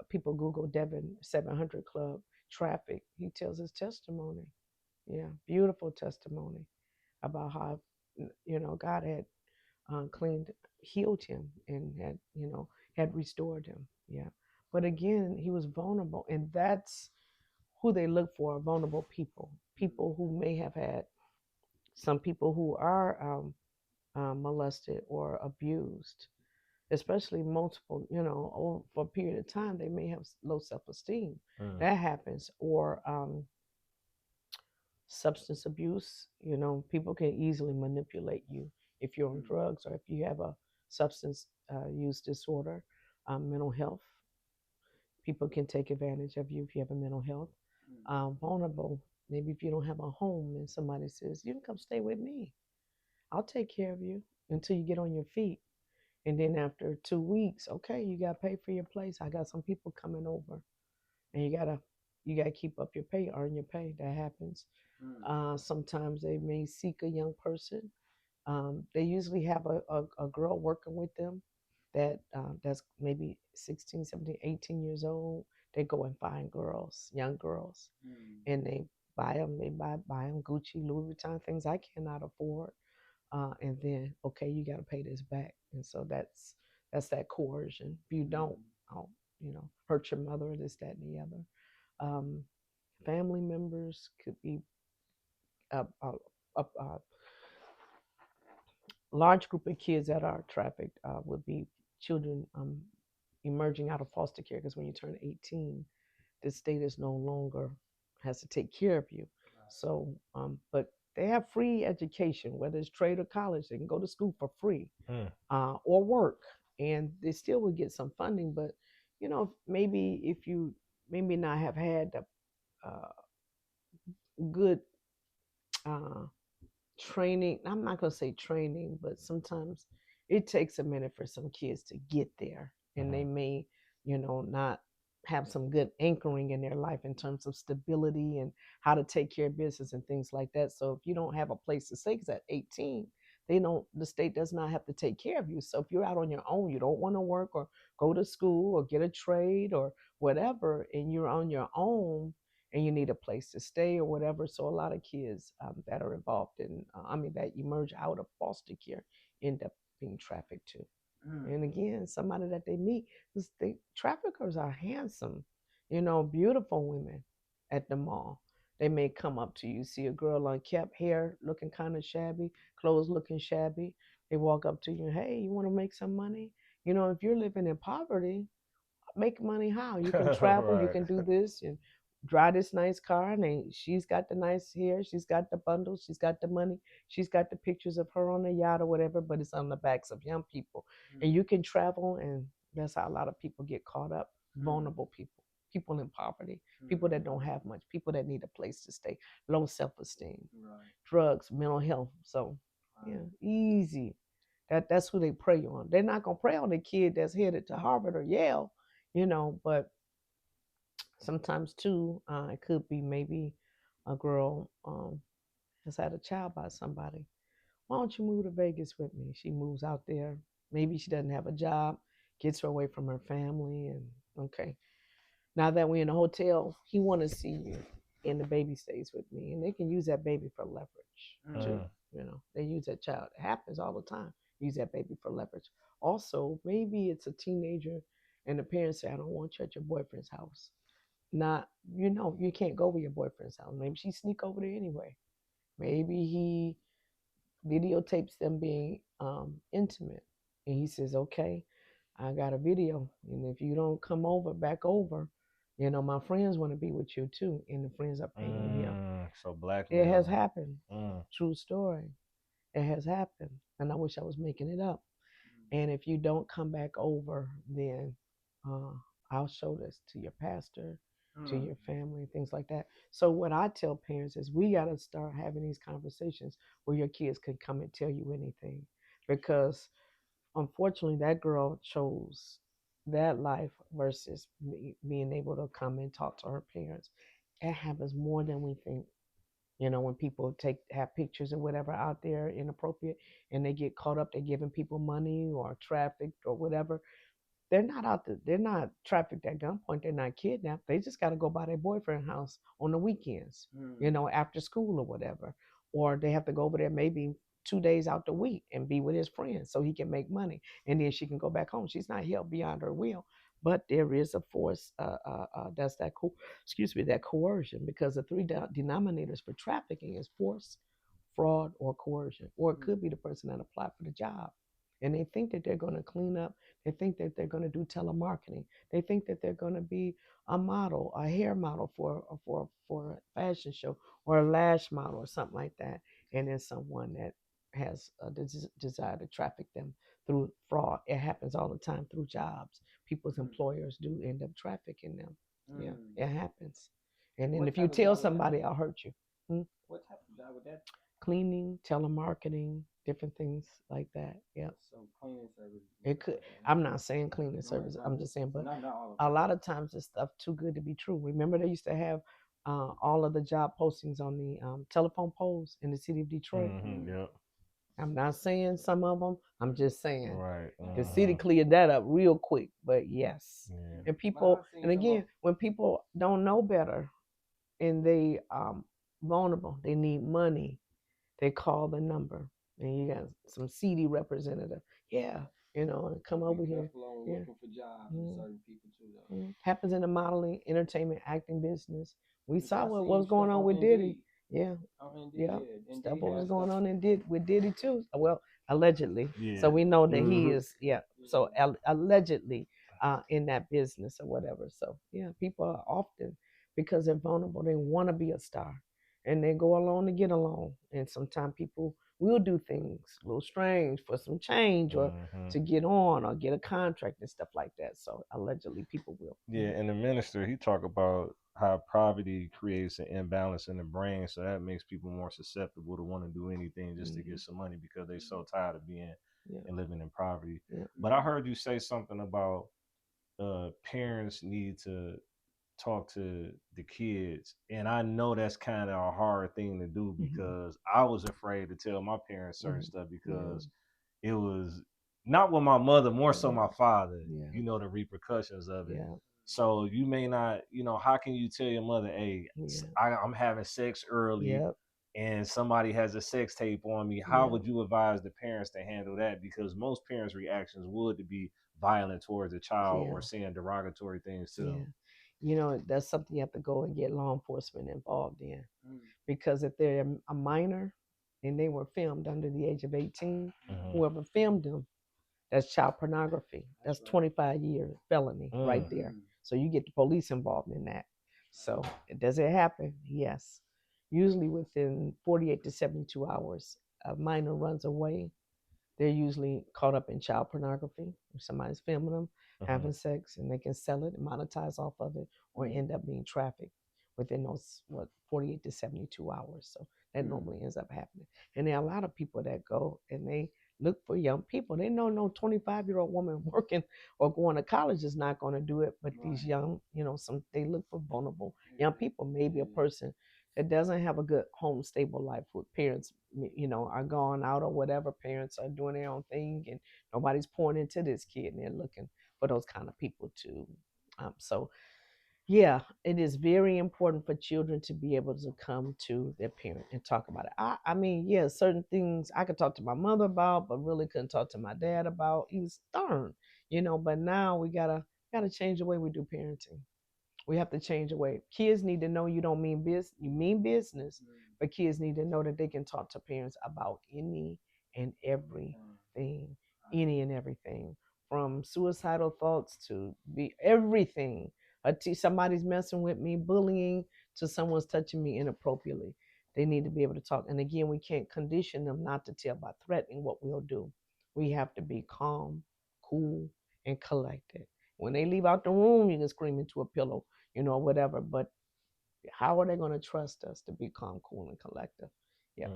people Google Devin 700 Club traffic, he tells his testimony. Yeah, beautiful testimony about how God had healed him, and had restored him. Yeah, but again, he was vulnerable, and that's who they look for: vulnerable people, people who may have had some people who are molested or abused, especially multiple, over for a period of time. They may have low self-esteem. That happens, or substance abuse. People can easily manipulate you if you're on drugs or if you have a substance use disorder. Mental health, people can take advantage of you if you have a mental health. Vulnerable, maybe if you don't have a home and somebody says, you can come stay with me, I'll take care of you until you get on your feet. And then after 2 weeks, okay, you got to pay for your place. I got some people coming over, and you gotta keep up your pay, earn your pay. That happens. Sometimes they may seek a young person. They usually have a girl working with them that's maybe 16, 17, 18 years old. They go and find girls, young girls, and they buy them. They buy them Gucci, Louis Vuitton, things I cannot afford. And then, okay, you got to pay this back. And so that's that coercion. If you don't, I'll hurt your mother, this, that, and the other. Family members could be a large group of kids that are trafficked would be children emerging out of foster care, because when you turn 18, the state is no longer has to take care of you. So, but they have free education, whether it's trade or college. They can go to school for free or work, and they still would get some funding. But maybe if you maybe not have had the good training. I'm not going to say training, but sometimes it takes a minute for some kids to get there, and they may, not have some good anchoring in their life in terms of stability and how to take care of business and things like that. So if you don't have a place to stay, because at 18, the state does not have to take care of you. So if you're out on your own, you don't want to work or go to school or get a trade or whatever, and you're on your own, and you need a place to stay or whatever. So a lot of kids that are involved in, that emerge out of foster care end up being trafficked too. And again, somebody that they meet, because the traffickers are handsome, beautiful women at the mall. They may come up to you, see a girl unkept, hair looking kind of shabby, clothes looking shabby. They walk up to you, hey, you want to make some money? If you're living in poverty, make money how? You can travel, right. You can do this and drive this nice car, and she's got the nice hair, she's got the bundles, she's got the money, she's got the pictures of her on the yacht or whatever, but it's on the backs of young people. And you can travel, and that's how a lot of people get caught up, vulnerable people. people in poverty, people that don't have much, people that need a place to stay, low self-esteem, drugs, mental health. So yeah, easy. That's who they prey on. They're not gonna prey on the kid that's headed to Harvard or Yale, but sometimes too, it could be maybe a girl has had a child by somebody. Why don't you move to Vegas with me? She moves out there. Maybe she doesn't have a job, gets her away from her family, and okay. Now that we're in a hotel, he want to see you, and the baby stays with me, and they can use that baby for leverage too. They use that child. It happens all the time. Use that baby for leverage. Also, maybe it's a teenager, and the parents say, "I don't want you at your boyfriend's house." Not, you can't go to your boyfriend's house. Maybe she sneak over there anyway. Maybe he videotapes them being intimate, and he says, "Okay, I got a video, and if you don't come over, back over, my friends want to be with you too, and the friends are paying him." So blackmail. It has happened. True story. It has happened, and I wish I was making it up. And if you don't come back over, then I'll show this to your pastor, to your family, things like that. So what I tell parents is we got to start having these conversations where your kids could come and tell you anything, because unfortunately that girl chose that life versus being able to come and talk to her parents. It happens more than we think. When people have pictures or whatever out there inappropriate, and they get caught up, they're giving people money or trafficked or whatever. They're not out there. They're not trafficked at gunpoint. They're not kidnapped. They just got to go by their boyfriend's house on the weekends, after school or whatever. Or they have to go over there maybe 2 days out the week and be with his friends so he can make money. And then she can go back home. She's not held beyond her will. But there is a force that's that coercion, because the three denominators for trafficking is force, fraud, or coercion. Or it could be the person that applied for the job. And they think that they're going to clean up. They think that they're going to do telemarketing. They think that they're going to be a model, a hair model for a fashion show, or a lash model or something like that. And then someone that has a desire to traffic them through fraud. It happens all the time through jobs. People's employers do end up trafficking them. Yeah, it happens. And then if you tell somebody, I'll hurt you. What type of job would that? Cleaning, telemarketing, different things like that. Yeah. So cleaning service. It could. I'm not saying cleaning service. I'm just saying, but a lot of times this stuff too good to be true. Remember, they used to have all of the job postings on the telephone poles in the city of Detroit. Yeah. I'm not saying some of them. I'm just saying. Right. The city cleared that up real quick. But yes, and people, and again, when people don't know better, and they vulnerable, they need money, they call the number, and you got some seedy representative. Yeah, come over here. Looking for jobs with certain people too, though. Happens in the modeling, entertainment, acting business. We saw what was going on with Diddy. Yeah. Yeah. Stuff what was going on with Diddy too. Well, allegedly. Yeah. So we know that he is. Yeah. So allegedly in that business or whatever. So yeah, people are often, because they're vulnerable, they want to be a star, and they go along to get along. And sometimes people will do things a little strange for some change, or to get on, or get a contract and stuff like that. So allegedly people will. Yeah, and the minister, he talked about how poverty creates an imbalance in the brain, so that makes people more susceptible to want to do anything just to get some money, because they're so tired of being and living in poverty. But I heard you say something about parents need to talk to the kids, and I know that's kind of a hard thing to do, because I was afraid to tell my parents certain stuff, because it was not with my mother, more so my father, the repercussions of it. So you may not, how can you tell your mother, hey, I'm having sex early and somebody has a sex tape on me? How would you advise the parents to handle that? Because most parents' reactions would to be violent towards a child or saying derogatory things to them. That's something you have to go and get law enforcement involved in. Because if they're a minor and they were filmed under the age of 18, whoever filmed them, that's child pornography. That's 25-year felony right there. So you get the police involved in that. So does it happen? Yes. Usually within 48 to 72 hours, a minor runs away. They're usually caught up in child pornography if somebody's filming them. having sex, and they can sell it and monetize off of it, or end up being trafficked within those 48 to 72 hours. So that normally ends up happening. And there are a lot of people that go and they look for young people. They know no 25-year-old woman working or going to college is not going to do it, but these young, they look for vulnerable young people, maybe a person that doesn't have a good home stable life with parents, are gone out or whatever. Parents are doing their own thing and nobody's pouring into this kid, and they're looking for those kind of people too. So yeah, it is very important for children to be able to come to their parent and talk about it. I mean, yeah, certain things I could talk to my mother about, but really couldn't talk to my dad about. He was stern, But now we gotta change the way we do parenting. We have to change the way. Kids need to know you don't mean business. You mean business, but kids need to know that they can talk to parents about any and everything, from suicidal thoughts to be everything. Somebody's messing with me, bullying, to someone's touching me inappropriately. They need to be able to talk. And again, we can't condition them not to tell by threatening what we'll do. We have to be calm, cool, and collected. When they leave out the room, you can scream into a pillow, whatever. But how are they going to trust us to be calm, cool, and collective? Yeah.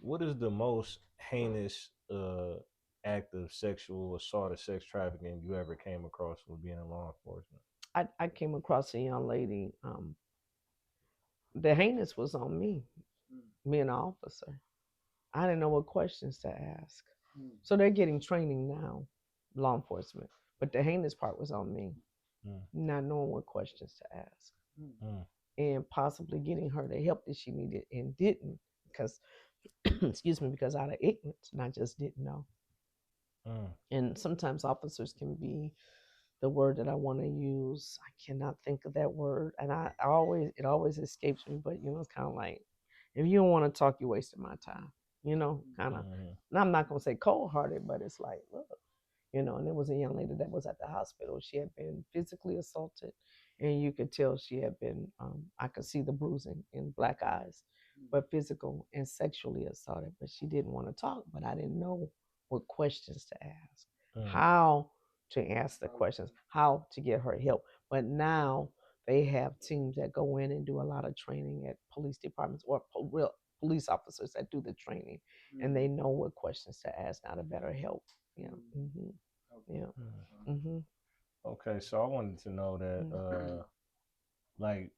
What is the most heinous act of sexual assault or sex trafficking you ever came across with being in law enforcement? I came across a young lady. The heinous was on me, an officer. I didn't know what questions to ask. So they're getting training now, law enforcement. But the heinous part was on me, not knowing what questions to ask. And possibly getting her the help that she needed and didn't, because excuse me, because out of ignorance, and I just didn't know. And sometimes officers can be, the word that I want to use, I cannot think of that word, and it always escapes me. But it's kind of like, if you don't want to talk, you're wasting my time. Kind of. And I'm not gonna say cold hearted, but it's like, look, and there was a young lady that was at the hospital. She had been physically assaulted, and you could tell she had been, I could see the bruising in black eyes, but physical and sexually assaulted. But she didn't want to talk, but I didn't know what questions to ask, how to ask the questions, how to get her help. But now they have teams that go in and do a lot of training at police departments, or real police officers that do the training, and they know what questions to ask now to better help. Yeah. Yeah. Okay, so I wanted to know that, like,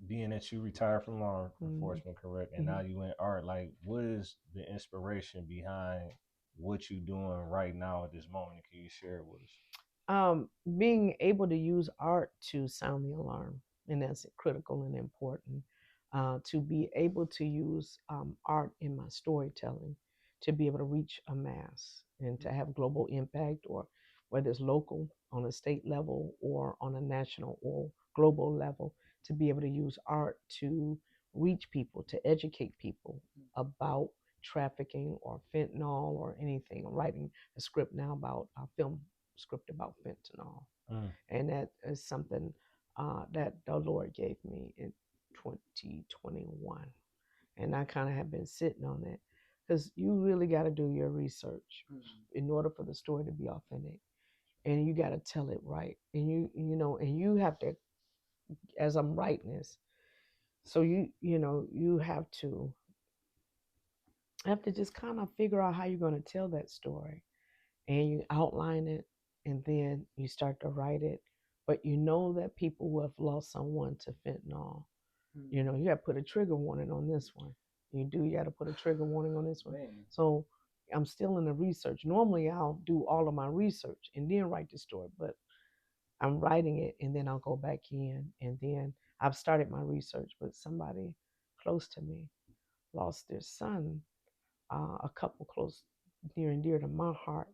being that you retired from law enforcement, correct, and now you in art, like, what is the inspiration behind what you doing right now at this moment? Can you share it with us? Being able to use art to sound the alarm, and that's critical and important. To be able to use art in my storytelling, to be able to reach a mass and to have global impact, or whether it's local on a state level or on a national or global level, to be able to use art to reach people, to educate people about trafficking or fentanyl or anything. I'm writing a script now about a film script about fentanyl. And that is something that the Lord gave me in 2021. And I kind of have been sitting on it, because you really got to do your research in order for the story to be authentic. And you got to tell it right. And and you have to, as I'm writing this, so you have to just kind of figure out how you're going to tell that story, and you outline it, and then you start to write it. But you know that people who have lost someone to fentanyl, you got to put a trigger warning on this one. You got to put a trigger warning on this one. So I'm still in the research. Normally I'll do all of my research and then write the story, but I'm writing it and then I'll go back in, and then I've started my research. But somebody close to me lost their son, a couple close, near and dear to my heart,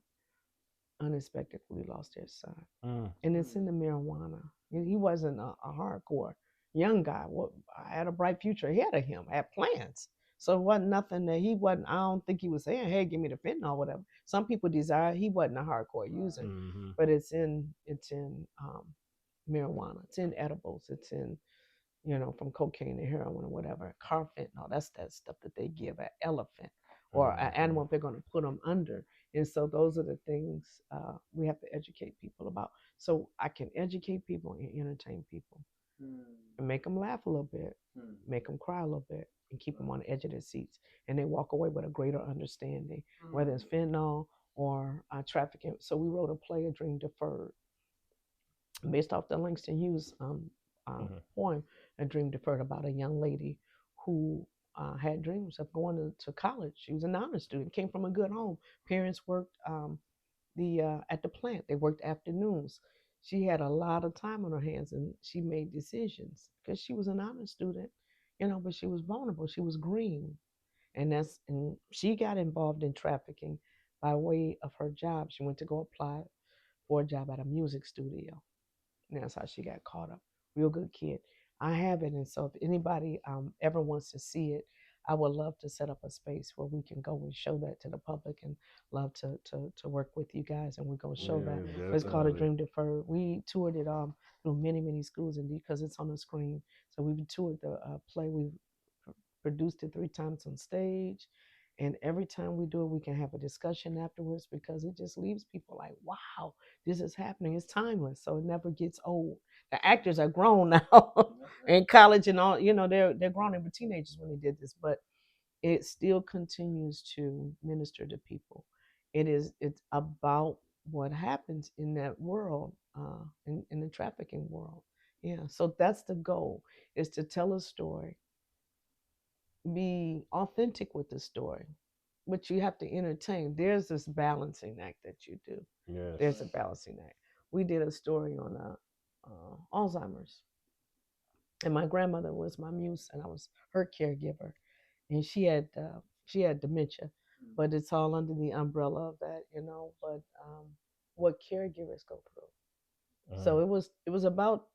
unexpectedly lost their son. And it's in the marijuana. He wasn't a hardcore young guy. I had a bright future ahead of him, had plans. So it wasn't nothing that he wasn't, I don't think he was saying, hey, give me the fentanyl or whatever. Some people desire, he wasn't a hardcore user, but it's in marijuana. It's in edibles. It's in, from cocaine to heroin or whatever. Carfentanyl, that's that stuff that they give an elephant or an animal if they're going to put them under. And so those are the things we have to educate people about. So I can educate people and entertain people and make them laugh a little bit, make them cry a little bit, and keep them on the edge of their seats. And they walk away with a greater understanding, whether it's fentanyl or trafficking. So we wrote a play, A Dream Deferred, based off the Langston Hughes poem, A Dream Deferred, about a young lady who had dreams of going to college. She was an honor student, came from a good home. Parents worked at the plant. They worked afternoons. She had a lot of time on her hands, and she made decisions because she was an honor student, but she was vulnerable. She was green, and she got involved in trafficking by way of her job. She went to go apply for a job at a music studio. And that's how she got caught up. Real good kid. I have it, and so if anybody ever wants to see it, I would love to set up a space where we can go and show that to the public, and love to work with you guys, and we're gonna show that. But it's called A Dream Deferred. We toured it through many schools, and because it's on the screen, so we've toured the play. We've produced it 3 times on stage. And every time we do it, we can have a discussion afterwards, because it just leaves people like, wow, this is happening. It's timeless. So it never gets old. The actors are grown now in college and all, they're grown. They were teenagers when they did this, but it still continues to minister to people. It's about what happens in that world, in the trafficking world. Yeah. So that's the goal, is to tell a story, be authentic with the story, but you have to entertain. There's this balancing act that you do. Yes. There's a balancing act. We did a story on Alzheimer's, and my grandmother was my muse, and I was her caregiver, and she had dementia, but it's all under the umbrella of that, But what caregivers go through. So it was about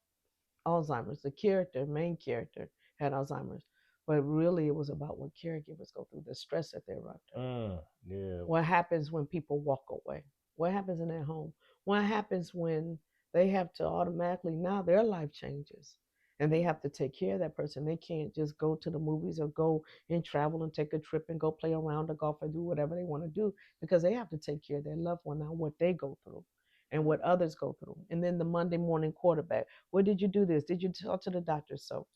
Alzheimer's. The main character, had Alzheimer's, but really it was about what caregivers go through, the stress that they're under. Yeah. What happens when people walk away? What happens in their home? What happens when they have to automatically, now their life changes, and they have to take care of that person? They can't just go to the movies or go and travel and take a trip and go play around or golf or do whatever they want to do, because they have to take care of their loved one, now what they go through and what others go through. And then the Monday morning quarterback, what did you do this? Did you talk to the doctor? So,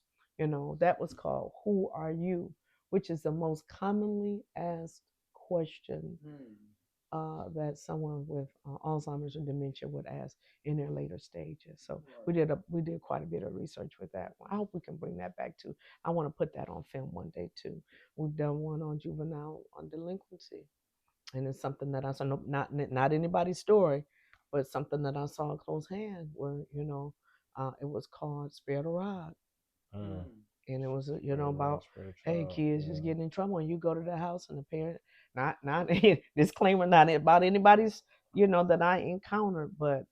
that was called Who Are You, which is the most commonly asked question that someone with Alzheimer's or dementia would ask in their later stages. So we did quite a bit of research with that. I hope we can bring that back too. I want to put that on film one day too. We've done one on juvenile on delinquency, and it's something that I saw, not anybody's story, but something that I saw close hand, where it was called Spare the Rod. And it was about, hey, kids just getting in trouble, and you go to the house, and the parent, not disclaimer, not about anybody's that I encountered, but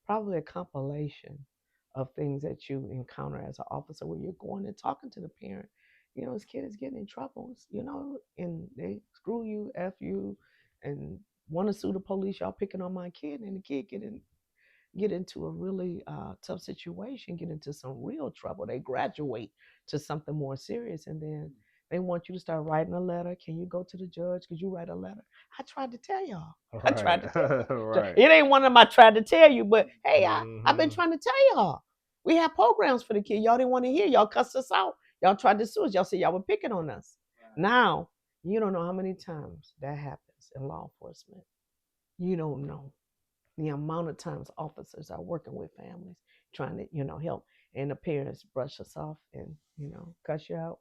probably a compilation of things that you encounter as an officer, where you're going and talking to the parent. This kid is getting in trouble, and they screw you, F you, and want to sue the police. Y'all picking on my kid, and the kid get into a really tough situation, get into some real trouble. They graduate to something more serious, and then they want you to start writing a letter. Can you go to the judge? Could you write a letter? I tried to tell y'all. Right. I tried to tell you. Right. It ain't one of them I tried to tell you, but hey, I've been trying to tell y'all. We have programs for the kid. Y'all didn't want to hear. Y'all cussed us out. Y'all tried to sue us. Y'all said y'all were picking on us. Now, you don't know how many times that happens in law enforcement. You don't know the amount of times officers are working with families, trying to, help, and the parents brush us off and, cuss you out.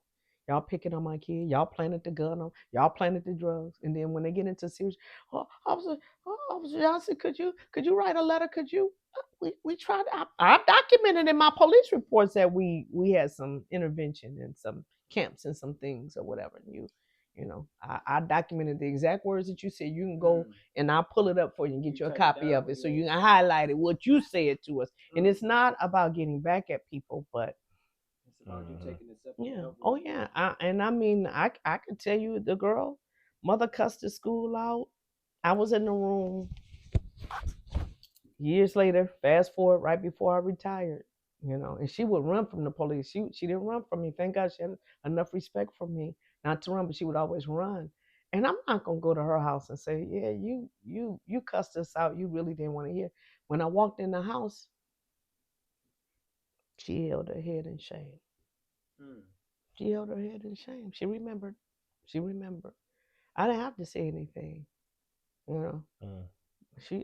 Y'all picking on my kid. Y'all planted the gun on. Y'all planted the drugs. And then when they get into serious, Officer Johnson, could you write a letter? Could you? We tried. I documented in my police reports that we had some intervention and some camps and some things or whatever. I documented the exact words that you said. You can go and I'll pull it up for you and get you a copy of it, so you can highlight it, what you said to us. And it's not about getting back at people, but it's about you taking this up. Yeah. Oh yeah. I could tell you, the girl, mother cussed the school out. I was in the room years later, fast forward, right before I retired. And she would run from the police. She didn't run from me. Thank God she had enough respect for me not to run, but she would always run. And I'm not gonna go to her house and say, yeah, you cussed us out. You really didn't want to hear. When I walked in the house, she held her head in shame. She held her head in shame. She remembered. She remembered. I didn't have to say anything. You know.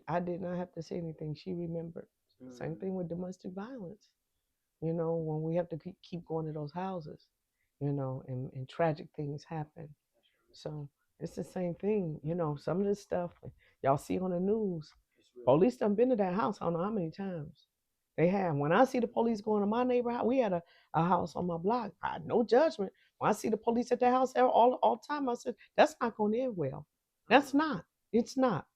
I did not have to say anything. She remembered. Same thing with domestic violence. You know, when we have to keep going to those houses, you know, and tragic things happen. So it's the same thing. You know, some of this stuff y'all see on the news. Police done been to that house I don't know how many times. They have. When I see the police going to my neighborhood, we had a house on my block. I had no judgment. When I see the police at the house all the time, I said, that's not going to end well. That's not. It's not.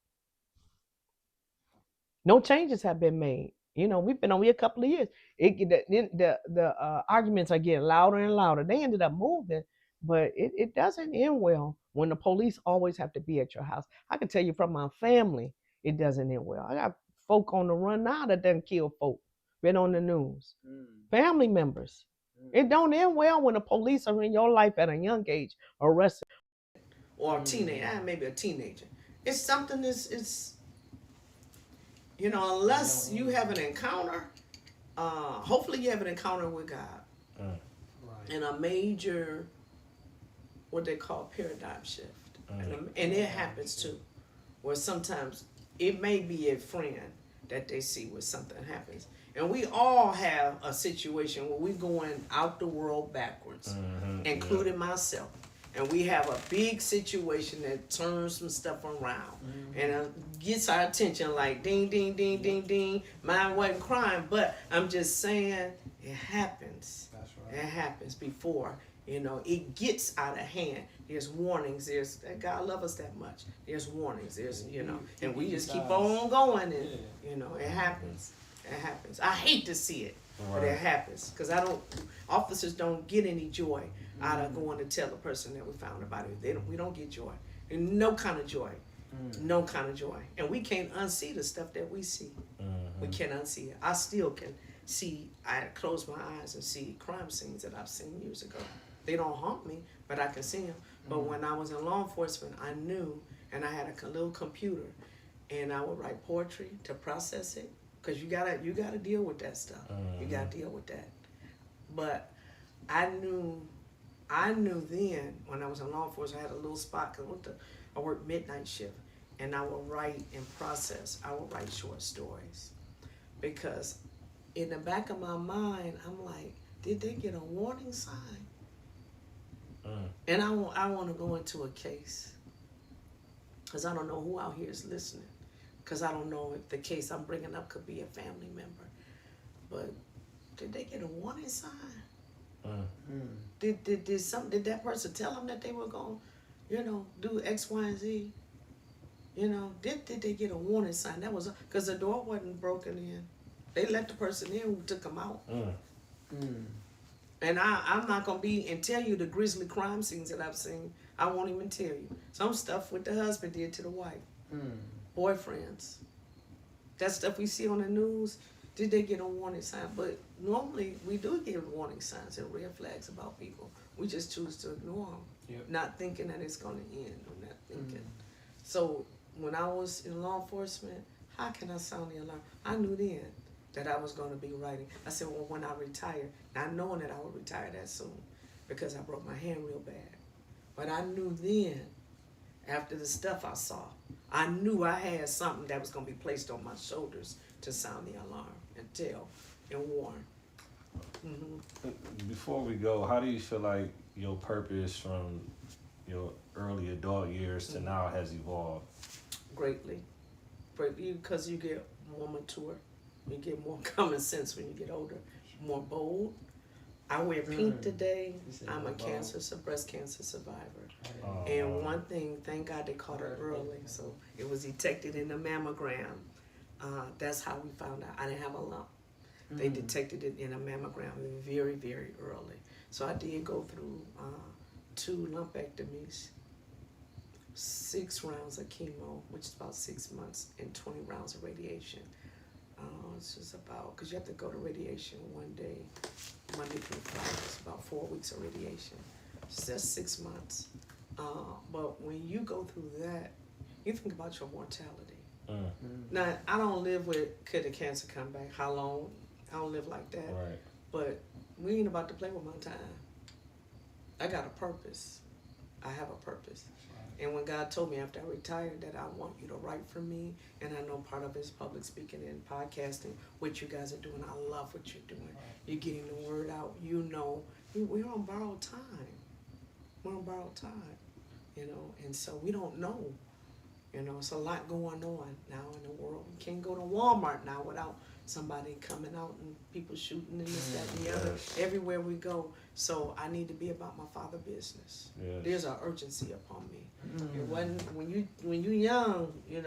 No changes have been made. You know, we've been on here a couple of years. The arguments are getting louder and louder. They ended up moving, but it doesn't end well when the police always have to be at your house. I can tell you from my family, it doesn't end well. I got folk on the run now that done kill folk. Been on the news. Family members. It don't end well when the police are in your life at a young age, arrested. Or a teenager, maybe a teenager. It's something it's you know, unless you have an encounter, hopefully you have an encounter with God. And a major, what they call paradigm shift. And it happens too, where sometimes it may be a friend that they see where something happens. And we all have a situation where we're going out the world backwards, including myself. And we have a big situation that turns some stuff around and gets our attention like ding, ding, ding, ding, ding. Mine wasn't crying, but I'm just saying it happens. That's right. It happens before, you know, it gets out of hand. There's warnings. There's, God love us that much. There's warnings. There's, you know, and we just keep on going and, you know, it happens. It happens. I hate to see it, but it happens because officers don't get any joy out of going to tell the person that we found about it. We don't get joy. And no kind of joy. No kind of joy. And we can't unsee the stuff that we see. We can't unsee it. I still can see, I close my eyes and see crime scenes that I've seen years ago. They don't haunt me, but I can see them. But when I was in law enforcement, I knew, and I had a little computer, and I would write poetry to process it. Because you gotta deal with that stuff. You gotta deal with that. But I knew then when I was in law enforcement, I had a little spot because I worked midnight shift, and I would write and process. I would write short stories because in the back of my mind, I'm like, did they get a warning sign? And I want to go into a case because I don't know who out here is listening. Because I don't know if the case I'm bringing up could be a family member. But did they get a warning sign? Did that person tell them that they were going to, you know, do X, Y, and Z? You know, did they get a warning sign? That was because the door wasn't broken in. They let the person in who took them out. And I'm not going to be and tell you the grisly crime scenes that I've seen. I won't even tell you. Some stuff what the husband did to the wife. Boyfriends. That stuff we see on the news, did they get a warning sign? But normally we do get warning signs and red flags about people. We just choose to ignore them, not thinking that it's going to end or not thinking. So when I was in law enforcement, how can I sound the alarm? I knew then that I was going to be writing. I said, well, when I retire, not knowing that I would retire that soon because I broke my hand real bad. But I knew then, after the stuff I saw, I knew I had something that was going to be placed on my shoulders to sound the alarm and tell and warn. Before we go, how do you feel like your purpose from your early adult years to now has evolved? Greatly. Because you get more mature. You get more common sense when you get older. More bold. I wear pink today. I'm a breast cancer survivor. And one thing, thank God they caught her early. So it was detected in the mammogram. That's how we found out. I didn't have a lump. They detected it in a mammogram very, very early. So I did go through 2 lumpectomies, 6 rounds of chemo, which is about 6 months, and 20 rounds of radiation. It's just about, because you have to go to radiation one day, Monday through Friday. It's about 4 weeks of radiation. So that's 6 months. But when you go through that, you think about your mortality. Mm. Now, I don't live with could the cancer come back, how long. I don't live like that. Right. But we ain't about to play with my time. I got a purpose. I have a purpose. And when God told me after I retired that I want you to write for me, and I know part of it is public speaking and podcasting, what you guys are doing, I love what you're doing. You're getting the word out. You know, we're on borrowed time. We're on borrowed time, and so we don't know. It's a lot going on now in the world. You can't go to Walmart now without somebody coming out and people shooting and this, that, and the other. Everywhere we go. So I need to be about my Father's business. Yes. There's an urgency upon me. It wasn't when you're young, you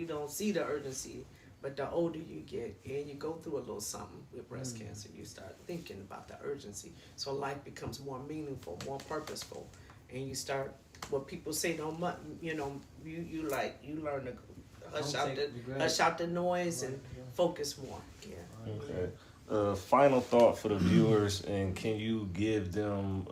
don't see the urgency. But the older you get and you go through a little something with breast cancer, you start thinking about the urgency. So life becomes more meaningful, more purposeful, and you start. What people say don't much, you learn to hush out the noise and focus more. Yeah. Okay. Final thought for the viewers, and can you give them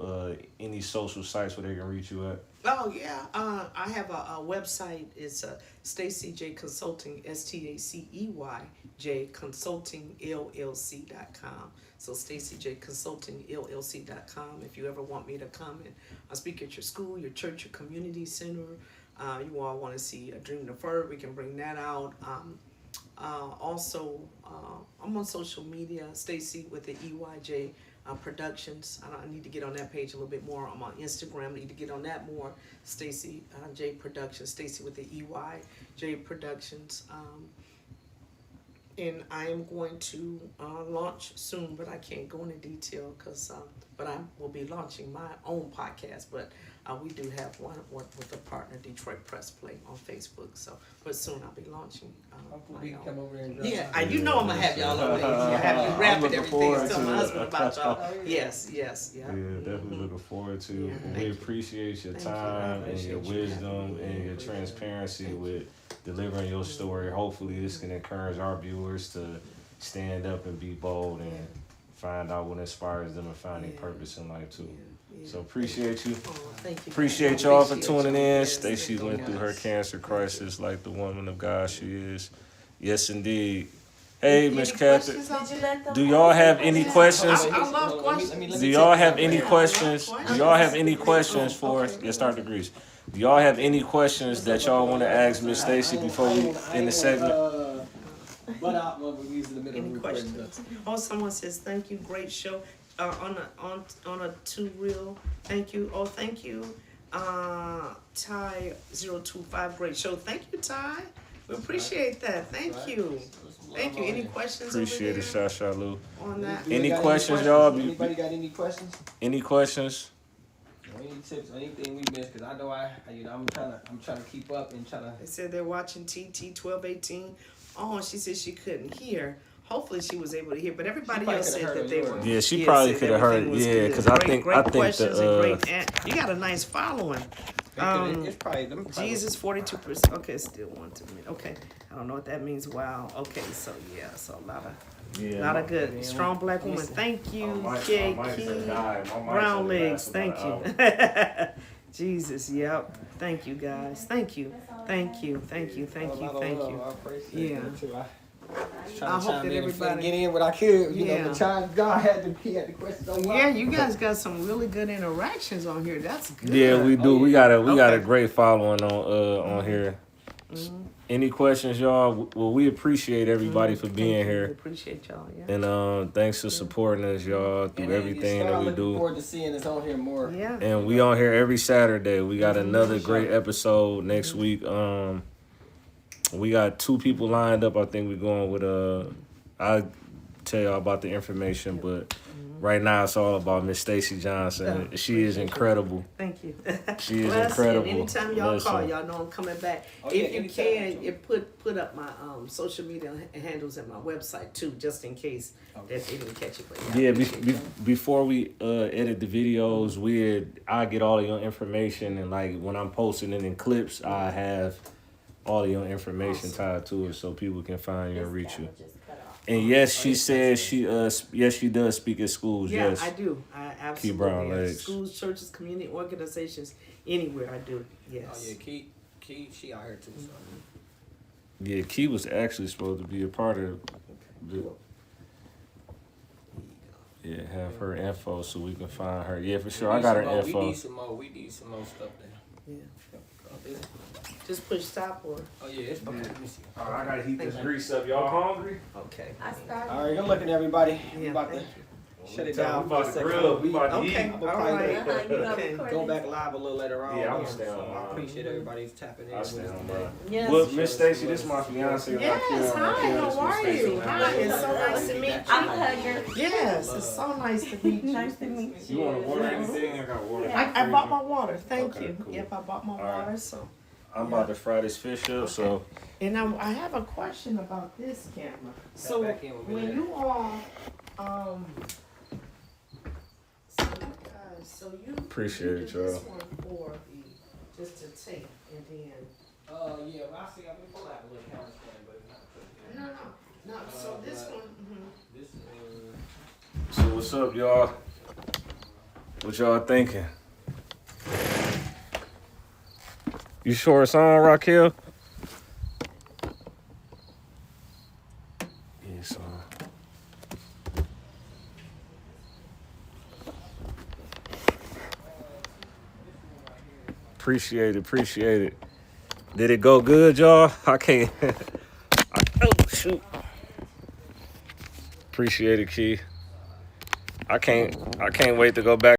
any social sites where they can reach you at? Oh yeah, I have a website. It's Stacy J Consulting, STACEY Consulting LLC.com. So Stacy J Consulting LLC.com. If you ever want me to come and speak at your school, your church, your community center, you all want to see a Dream Deferred, we can bring that out. Also, I'm on social media, Stacy with the EYJ Productions. I need to get on that page a little bit more. I'm on Instagram. I need to get on that more. Stacy J Productions. Stacy with the EYJ Productions. And I am going to launch soon, but I can't go into detail but I will be launching my own podcast. But we do have one with a partner, Detroit Press Play on Facebook. So, but soon I'll be launching we can come over and I'm gonna have y'all over here. I have you rapping everything. Tell my husband about y'all. Yes, yeah. Yeah, definitely looking forward to. Yeah, we appreciate your time and your wisdom and your transparency with delivering your story. Hopefully this can encourage our viewers to stand up and be bold and find out what inspires them and finding purpose in life too. So appreciate you. Thank you. Appreciate y'all for tuning in. Stacy went through her cancer crisis like the woman of God she is. Yes, indeed. Hey, Miss Catherine, do y'all have any questions? I love questions. Do y'all have any questions? Do y'all have any questions for? Start the grease. Do y'all have any questions that y'all want to ask Miss Stacy before we end the segment? Any questions? Oh, someone says thank you, great show. On a Too Real. Thank you. Oh, thank you. Ty025, great show. Thank you, Ty. We appreciate that. Thank you. Thank you. Any questions? Appreciate it, Shasha Lou. On that. Any questions, y'all? Anybody got any questions? Any questions? Any tips, anything we missed? Because I know I'm trying to keep up and trying to. They said they're watching TT 1218. Oh, she said she couldn't hear. Hopefully she was able to hear, but everybody else said that they were. Yeah, she probably could have heard. Yeah, because I think you got a nice following. It's probably them. Jesus 42%. Okay, still 1 2 minutes. Okay, I don't know what that means. Wow. Okay, so so a lot of good, strong black woman. Thank you, Key Brown Legs. Thank you. Jesus. Yep. Thank you, guys. Thank you. Yeah. I hope that everybody get in what I could. God had the questions. Yeah, you guys got some really good interactions on here. That's good. Yeah, we do. We got a great following on here. Mm-hmm. Any questions, y'all? Well, we appreciate everybody for being here. We appreciate y'all. Yeah. And thanks for supporting us, y'all, through everything that we do. Looking forward to seeing us on here more. Yeah. And we on here every Saturday. We got another great episode next week. We got 2 people lined up. I think we're going with I'll tell y'all about the information, but right now it's all about Miss Stacy Johnson. She is incredible. Thank you. She is incredible. Anytime y'all call, y'all know I'm coming back. If you can, put up my social media handles and my website too, just in case that they didn't catch it. But before we edit the videos, I get all of your information, and like when I'm posting it in clips, I have all of your information tied to it so people can find you and reach you. And yes, she says yes, she does speak at schools. Yeah, yes. I do. I absolutely. Brown legs. Schools, churches, community organizations, anywhere I do. Yes. Oh yeah, Key, she out here too. So. Yeah, Key was actually supposed to be a part of the. Yeah, have her info so we can find her. Yeah, for sure. I got her info. We need some more stuff there. Yeah. Just push stop or. Oh yeah, it's okay. Let me see. All right, I gotta heat this grease up. Y'all hungry? Okay. I started. All right, good looking, everybody. Yeah, We about to thank shut it We down for about a to second. grill. We about to Okay. eat. All right. Okay. Go back live a little later on. Yeah, I'm Yeah, staying so on. I appreciate everybody's tapping in. I with stay us on, today. bro. Yes. Look, Miss Stacy, this is my fiance. Yes. Hi. How are you? Hi. It's so nice to meet you. I'm a hugger. Yes. It's so nice to meet you. Nice to meet you. You want to water anything? I got water. I bought my water. Thank Okay, you. cool. Yep, I bought my All right. water. So. I'm about to fry this fish up, so. And I have a question about this camera. So back in with me when later. you all, so you Appreciate you it, did y'all. this one for the just to tape and then Yeah, well, I see. I'm gonna pull out a little camera stand, but it's not. no. So this but- one. This So what's up, y'all? What y'all thinking? You sure it's on, Raquel? Yeah, it's on. Appreciate it. Did it go good, y'all? I can't. Oh shoot. Appreciate it, Key. I can't wait to go back.